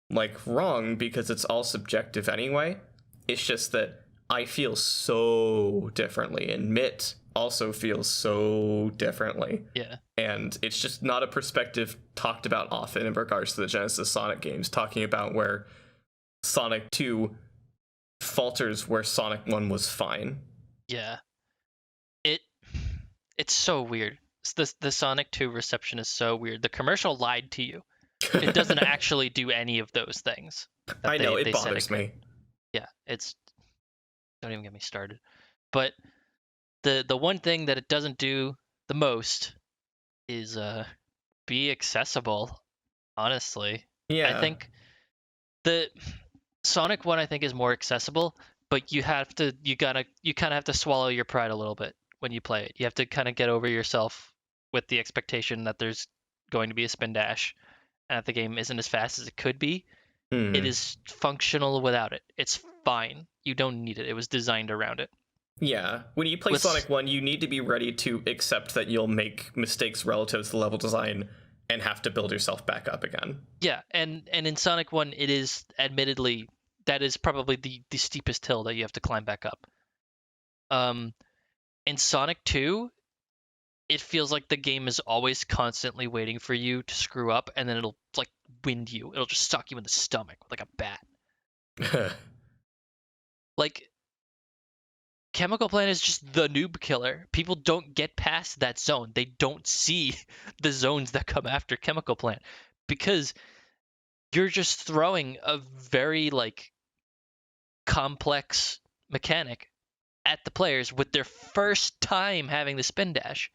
Speaker 2: like wrong because it's all subjective anyway. It's just that I feel so differently, and Mitt also feels so differently.
Speaker 1: Yeah.
Speaker 2: And it's just not a perspective talked about often in regards to the Genesis Sonic games, talking about where Sonic 2 falters where Sonic 1 was fine.
Speaker 1: Yeah. It it's so weird. The Sonic 2 reception is so weird. The commercial lied to you. It doesn't actually do any of those things that
Speaker 2: I know, it
Speaker 1: they said it
Speaker 2: bothers
Speaker 1: could.
Speaker 2: me.
Speaker 1: Yeah, it's don't even get me started. But the one thing that it doesn't do the most is be accessible, honestly. I
Speaker 2: Yeah.
Speaker 1: think the Sonic one I think is more accessible, but you kind of have to swallow your pride a little bit when you play it. You have to kind of get over yourself with the expectation that there's going to be a spin dash and that the game isn't as fast as it could be. It
Speaker 2: Hmm.
Speaker 1: is functional without it. It's fine. You don't need it. It was designed around it.
Speaker 2: Yeah. When you play
Speaker 1: With
Speaker 2: Sonic 1, you need to be ready to accept that you'll make mistakes relative to the level design and have to build yourself back up again.
Speaker 1: Yeah, and in Sonic 1 it is admittedly that is probably the steepest hill that you have to climb back up. Um in Sonic 2, it feels like the game is always constantly waiting for you to screw up and then it'll like wind you. It'll just suck you in the stomach like a bat. Like Chemical Plant is just the noob killer. People don't get past that zone. They don't see the zones that come after Chemical Plant because you're just throwing a very like complex mechanic at the players with their first time having the spin dash.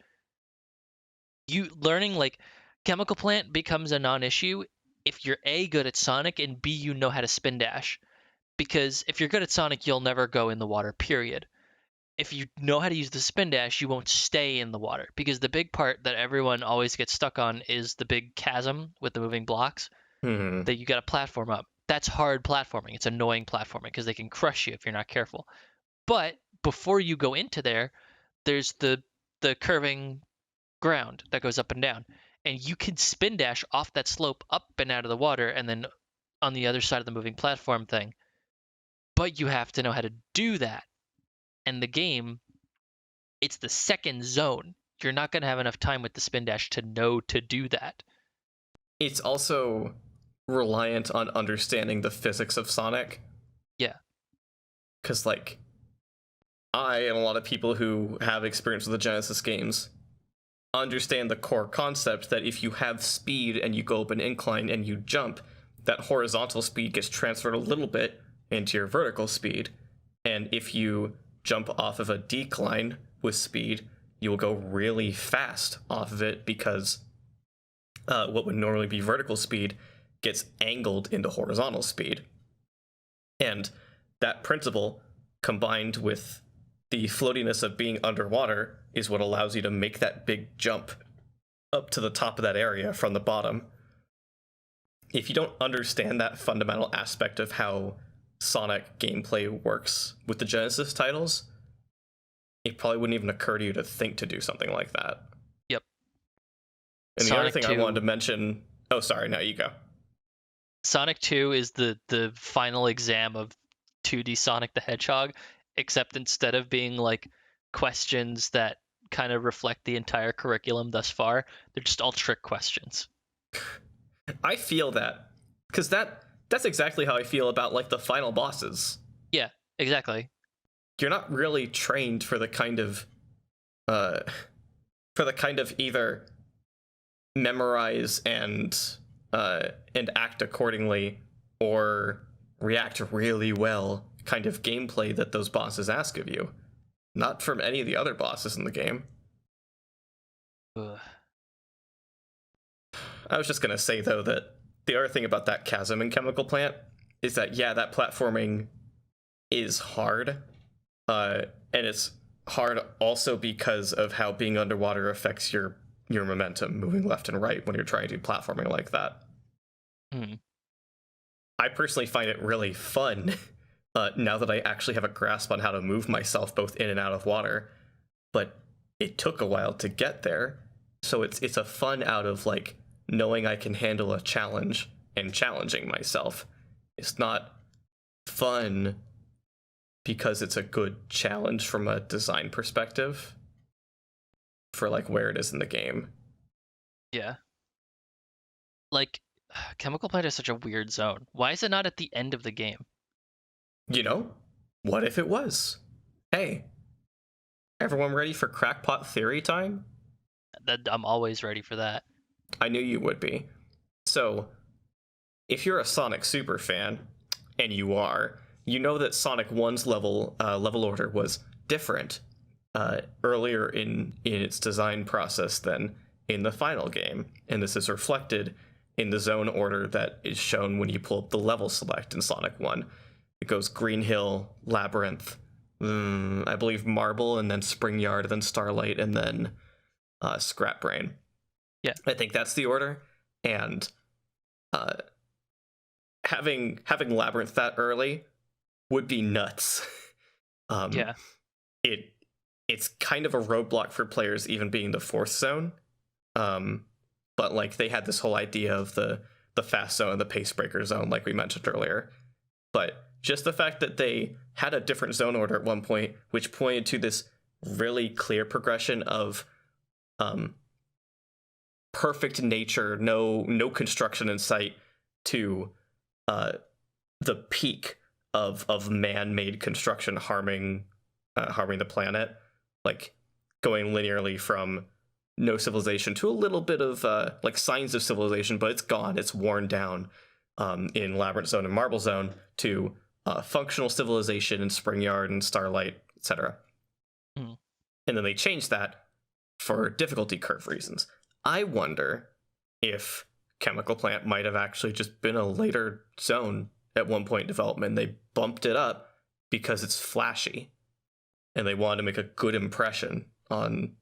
Speaker 1: You learning like Chemical Plant becomes a non-issue if you're A, good at Sonic, and B, you know how to spin dash. Because if you're good at Sonic, you'll never go in the water, period. If you know how to use the spin dash, you won't stay in the water. Because the big part that everyone always gets stuck on is the big chasm with the moving blocks
Speaker 2: Hmm.
Speaker 1: that you got to platform up. That's hard platforming. It's annoying platforming because they can crush you if you're not careful. But before you go into there, there's the curving ground that goes up and down, and you can spin dash off that slope up and out of the water, and then on the other side of the moving platform thing. But you have to know how to do that. And the game, it's the second zone. You're not going to have enough time with the spin dash to know to do that.
Speaker 2: It's also reliant on understanding the physics of Sonic.
Speaker 1: Yeah.
Speaker 2: Because, like, I and a lot of people who have experience with the Genesis games understand the core concept that if you have speed and you go up an incline and you jump, that horizontal speed gets transferred a little bit into your vertical speed. And if you jump off of a decline with speed, you will go really fast off of it because what would normally be vertical speed gets angled into horizontal speed. And that principle, combined with the floatiness of being underwater, is what allows you to make that big jump up to the top of that area from the bottom. If you don't understand that fundamental aspect of how Sonic gameplay works with the Genesis titles, it probably wouldn't even occur to you to think to do something like that.
Speaker 1: Yep.
Speaker 2: And the other
Speaker 1: Sonic
Speaker 2: thing I
Speaker 1: 2
Speaker 2: wanted to mention, oh, sorry, no, you go.
Speaker 1: Sonic 2 is the final exam of 2D Sonic the Hedgehog, except instead of being like questions that kind of reflect the entire curriculum thus far, they're just all trick questions.
Speaker 2: I feel that because that's exactly how I feel about like the final bosses.
Speaker 1: Yeah, exactly.
Speaker 2: You're not really trained uh for the kind of either memorize and act accordingly or react really well kind of gameplay that those bosses ask of you. Not from any of the other bosses in the game.
Speaker 1: Ugh.
Speaker 2: I was just gonna say though that the other thing about that chasm in Chemical Plant is that yeah, that platforming is hard, and it's hard also because of how being underwater affects your momentum moving left and right when you're trying to do platforming like that.
Speaker 1: Hmm.
Speaker 2: I personally find it really fun now that I actually have a grasp on how to move myself both in and out of water, but it took a while to get there. So it's a fun out of like knowing I can handle a challenge and challenging myself. It's not fun because it's a good challenge from a design perspective for like where it is in the game.
Speaker 1: Yeah. Like, Chemical Plant is such a weird zone. Why is it not at the end of the game?
Speaker 2: You know, what if it was? Hey, everyone ready for crackpot theory time?
Speaker 1: That I'm always ready for that.
Speaker 2: I knew you would be. So, if you're a Sonic Super fan, and you are, you know that Sonic 1's level order was different earlier in its design process than in the final game, and this is reflected in the zone order that is shown when you pull up the level select in Sonic 1. It goes Green Hill, Labyrinth, I believe Marble, and then Spring Yard, then Starlight, and then Scrap Brain.
Speaker 1: Yeah.
Speaker 2: I think that's the order, and uh, having Labyrinth that early would be nuts.
Speaker 1: Yeah.
Speaker 2: It's kind of a roadblock for players even being the fourth zone. But like they had this whole idea of the fast zone and the pace breaker zone, like we mentioned earlier. But just the fact that they had a different zone order at one point, which pointed to this really clear progression of perfect nature, no construction in sight, to the peak of man-made construction harming the planet, like going linearly from no civilization to a little bit of like signs of civilization, but it's gone, it's worn down in Labyrinth Zone and Marble Zone, to functional civilization in Spring Yard and Starlight, etc.
Speaker 1: Mm.
Speaker 2: And then they changed that for difficulty curve reasons. I wonder if Chemical Plant might have actually just been a later zone at one point in development. They bumped it up because it's flashy, and they wanted to make a good impression on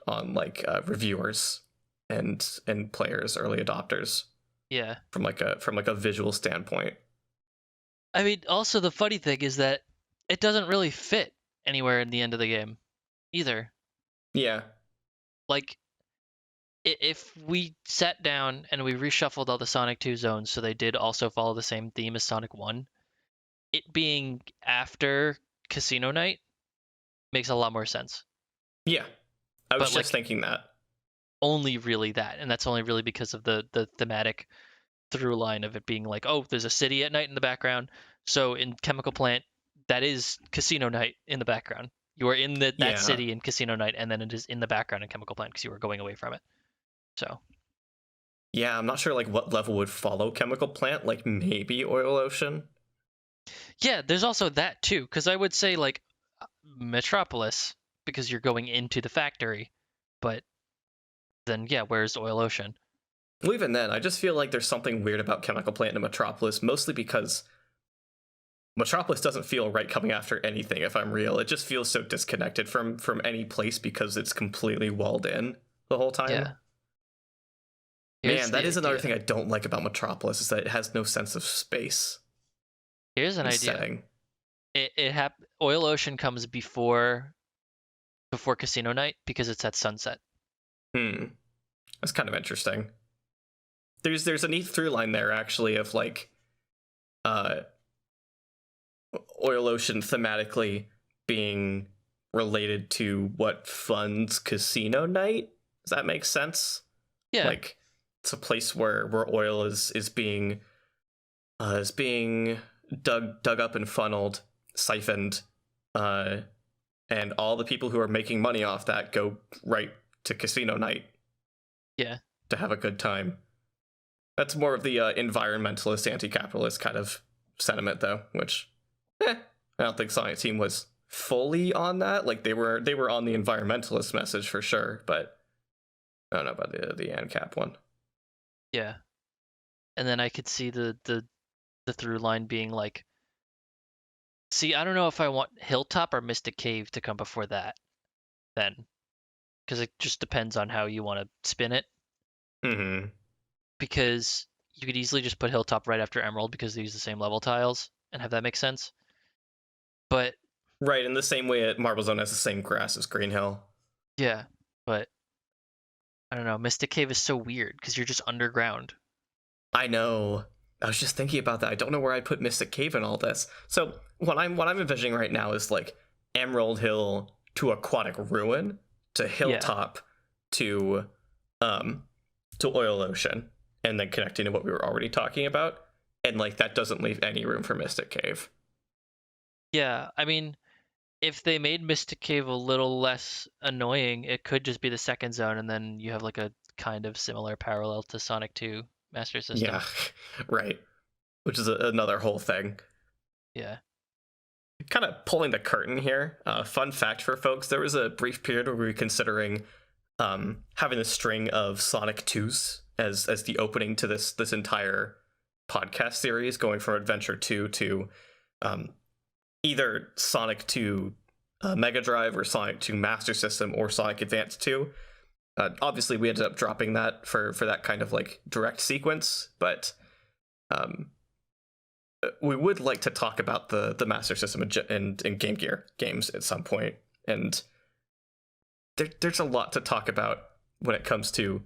Speaker 2: like reviewers and players, early adopters.
Speaker 1: Yeah.
Speaker 2: From like a visual standpoint.
Speaker 1: I mean, also the funny thing is that it doesn't really fit anywhere in the end of the game either.
Speaker 2: Yeah.
Speaker 1: Like, if we sat down and we reshuffled all the Sonic 2 zones so they did also follow the same theme as Sonic 1, it being after Casino Night makes a lot more sense.
Speaker 2: Yeah. I was
Speaker 1: But
Speaker 2: just
Speaker 1: like
Speaker 2: thinking that.
Speaker 1: only really that, and that's only really because of the thematic through line of it being like, oh, there's a city at night in the background. So in Chemical Plant, that is Casino Night in the background. You are in that
Speaker 2: Yeah.
Speaker 1: city in Casino Night, and then it is in the background in Chemical Plant because you are going away from it. So
Speaker 2: Yeah, I'm not sure like what level would follow Chemical Plant, like maybe Oil Ocean.
Speaker 1: yeah, there's also that too, because I would say like Metropolis because you're going into the factory, but then yeah, where's Oil Ocean?
Speaker 2: Well, even then, I just feel like there's something weird about Chemical Plant and Metropolis, mostly because Metropolis doesn't feel right coming after anything, if I'm real. It just feels so disconnected from any place because it's completely walled in the whole time.
Speaker 1: Yeah.
Speaker 2: Man, that is another thing I don't like about Metropolis, is that it has no sense of space.
Speaker 1: Here's an idea.
Speaker 2: Setting.
Speaker 1: Oil Ocean comes before Casino Night because it's at sunset.
Speaker 2: That's kind of interesting. There's a neat through line there actually of like Oil Ocean thematically being related to what funds Casino Night. Does that make sense?
Speaker 1: Yeah.
Speaker 2: Like it's a place where oil is being dug up and funneled, siphoned, and all the people who are making money off that go right to Casino Night.
Speaker 1: Yeah.
Speaker 2: To have a good time. That's more of the environmentalist, anti-capitalist kind of sentiment, though, which I don't think Sonic Team was fully on that. Like they were on the environmentalist message for sure, but I don't know about the ANCAP one.
Speaker 1: Yeah. And then I could see the through line being like, see, I don't know if I want Hilltop or Mystic Cave to come before that, then, because it just depends on how you want to spin it.
Speaker 2: Mm-hmm.
Speaker 1: Because you could easily just put Hilltop right after Emerald because they use the same level tiles and have that make sense. But
Speaker 2: right, in the same way Marble Zone has the same grass as Green Hill.
Speaker 1: Yeah, but I don't know. Mystic Cave is so weird because you're just underground.
Speaker 2: I know. I was just thinking about that. I don't know where I'd put Mystic Cave in all this. So what I'm envisioning right now is like Emerald Hill to Aquatic Ruin to
Speaker 1: Yeah.
Speaker 2: Hilltop to um Oil Ocean, and then connecting to what we were already talking about. And like that doesn't leave any room for Mystic Cave.
Speaker 1: Yeah, I mean, if they made Mystic Cave a little less annoying, it could just be the second zone, and then you have like a kind of similar parallel to Sonic 2 Master System.
Speaker 2: Yeah, right. Which is another whole thing.
Speaker 1: Yeah.
Speaker 2: Kind of pulling the curtain here. Fun fact for folks: there was a brief period where we were considering having a string of Sonic 2s as the opening to this entire podcast series, going from Adventure 2 to um, either Sonic 2 Mega Drive or Sonic 2 Master System or Sonic Advance 2. Obviously, we ended up dropping that for that kind of like direct sequence, but um, we would like to talk about the Master System and Game Gear games at some point, and there's a lot to talk about when it comes to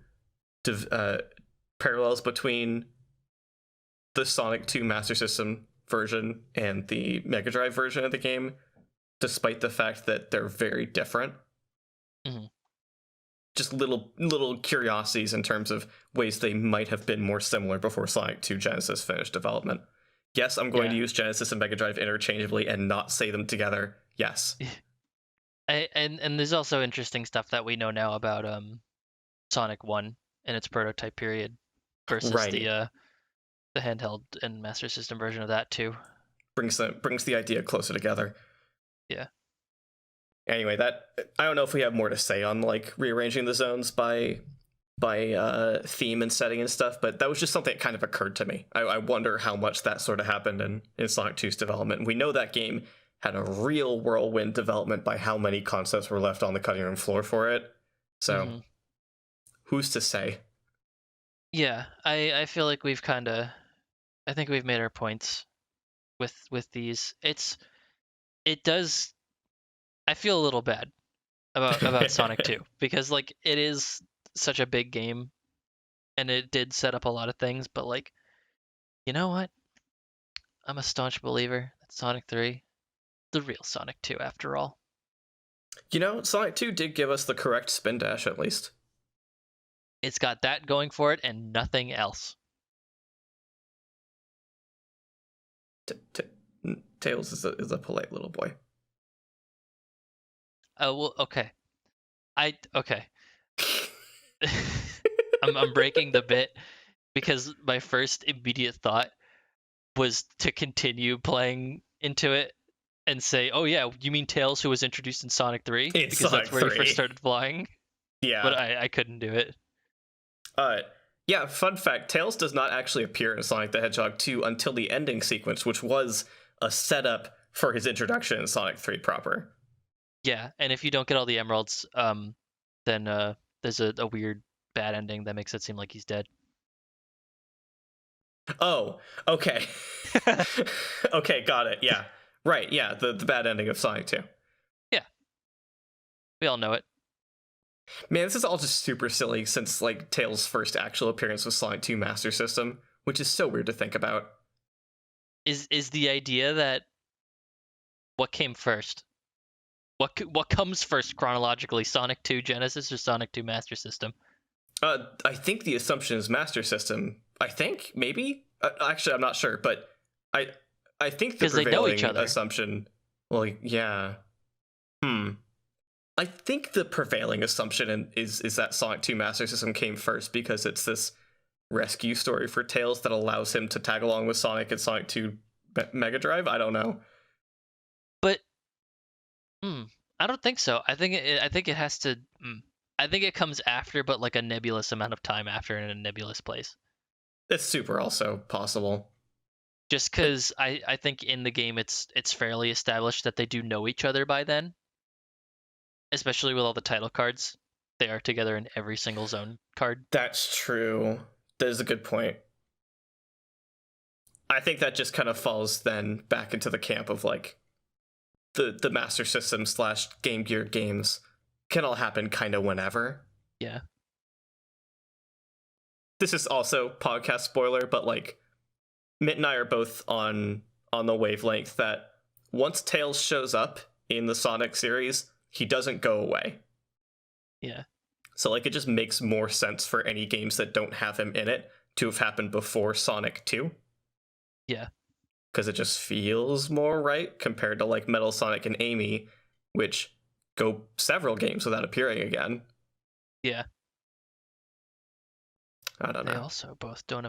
Speaker 2: parallels between the Sonic 2 Master System version and the Mega Drive version of the game, despite the fact that they're very different.
Speaker 1: Mm-hmm.
Speaker 2: Just little curiosities in terms of ways they might have been more similar before Sonic 2 Genesis finished development. Yes, I'm going to use Genesis and Mega Drive interchangeably and not say them together. Yes.
Speaker 1: And there's also interesting stuff that we know now about Sonic 1 and its prototype period versus
Speaker 2: Right.
Speaker 1: the handheld and Master System version of that too.
Speaker 2: Brings the idea closer together.
Speaker 1: Yeah.
Speaker 2: Anyway, that I don't know if we have more to say on like rearranging the zones by theme and setting and stuff, but that was just something that kind of occurred to me. I wonder how much that sort of happened in Sonic 2's development. We know that game had a real whirlwind development by how many concepts were left on the cutting room floor for it. So, who's to say?
Speaker 1: Yeah, I feel like we've I think we've made our points with these. It does. I feel a little bad about Sonic 2 because like it is such a big game and it did set up a lot of things, but like, you know what? I'm a staunch believer that Sonic 3, the real Sonic 2 after all.
Speaker 2: You know, Sonic 2 did give us the correct spin dash at least.
Speaker 1: It's got that going for it and nothing else.
Speaker 2: Tails is a polite little boy.
Speaker 1: Oh, well, okay. Okay. I'm breaking the bit because my first immediate thought was to continue playing into it and say, "Oh yeah, you mean Tails who was introduced in Sonic 3?"
Speaker 2: It's
Speaker 1: Because
Speaker 2: Sonic
Speaker 1: that's where
Speaker 2: 3.
Speaker 1: he first started flying.
Speaker 2: Yeah.
Speaker 1: But I couldn't do it.
Speaker 2: Yeah, fun fact, Tails does not actually appear in Sonic the Hedgehog 2 until the ending sequence, which was a setup for his introduction in Sonic 3 proper.
Speaker 1: Yeah, and if you don't get all the emeralds, then there's a weird bad ending that makes it seem like he's dead.
Speaker 2: Oh, okay. Okay, got it. Yeah. Right, yeah, the bad ending of Sonic 2.
Speaker 1: Yeah. We all know it.
Speaker 2: Man, this is all just super silly since like Tails' first actual appearance was Sonic 2 Master System, which is so weird to think about.
Speaker 1: Is the idea that what came first? What comes first chronologically? Sonic 2 Genesis or Sonic 2 Master System?
Speaker 2: I think the assumption is Master System. I think maybe. Actually, I'm not sure, but I think the
Speaker 1: They know each
Speaker 2: prevailing
Speaker 1: other.
Speaker 2: assumption. Well, yeah. I think the prevailing assumption is that Sonic 2 Master System came first because it's this rescue story for Tails that allows him to tag along with Sonic and Sonic 2 Mega Drive. I don't know.
Speaker 1: But I don't think so. I think it has to. I think it comes after, but like a nebulous amount of time after in a nebulous place.
Speaker 2: It's super also possible.
Speaker 1: Just because I think in the game it's fairly established that they do know each other by then, especially with all the title cards. They are together in every single zone card.
Speaker 2: That's true. That is a good point. I think that just kind of falls then back into the camp of like the Master System / Game Gear games can all happen kind of whenever.
Speaker 1: Yeah.
Speaker 2: This is also podcast spoiler, but like Mitt and I are both on the wavelength that once Tails shows up in the Sonic series, he doesn't go away.
Speaker 1: Yeah.
Speaker 2: So like it just makes more sense for any games that don't have him in it to have happened before Sonic 2.
Speaker 1: Yeah.
Speaker 2: Because it just feels more right compared to like Metal Sonic and Amy, which go several games without appearing again.
Speaker 1: Yeah.
Speaker 2: I don't know.
Speaker 1: They also both don't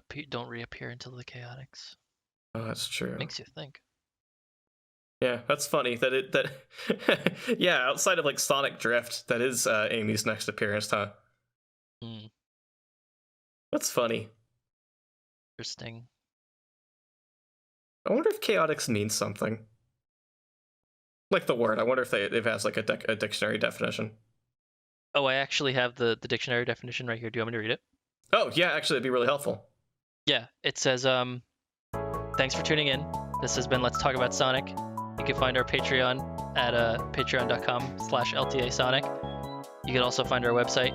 Speaker 1: reappear until the Chaotix.
Speaker 2: Oh, that's true.
Speaker 1: Makes you think.
Speaker 2: Yeah, that's funny that yeah, outside of like Sonic Drift, that is Amy's next appearance, huh? That's funny.
Speaker 1: Interesting.
Speaker 2: I wonder if chaotix means something. Like the word. I wonder if it has like a dictionary definition.
Speaker 1: Oh, I actually have the dictionary definition right here. Do you want me to read it?
Speaker 2: Oh, yeah, actually, it'd be really helpful.
Speaker 1: Yeah, it says, thanks for tuning in. This has been Let's Talk About Sonic. You can find our Patreon at patreon.com/LTASonic. You can also find our website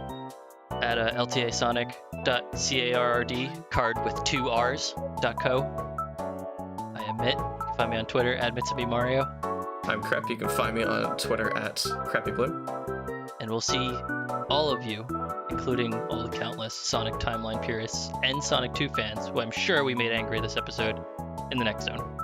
Speaker 1: at LTASonic.card, card with 2 R's.co. I am Mitt. You can find me on Twitter at MitsubiMario.
Speaker 2: I'm Crep. You can find me on Twitter at CrappyBlue.
Speaker 1: And we'll see all of you, including all the countless Sonic Timeline purists and Sonic 2 fans, who I'm sure we made angry this episode, in the next zone.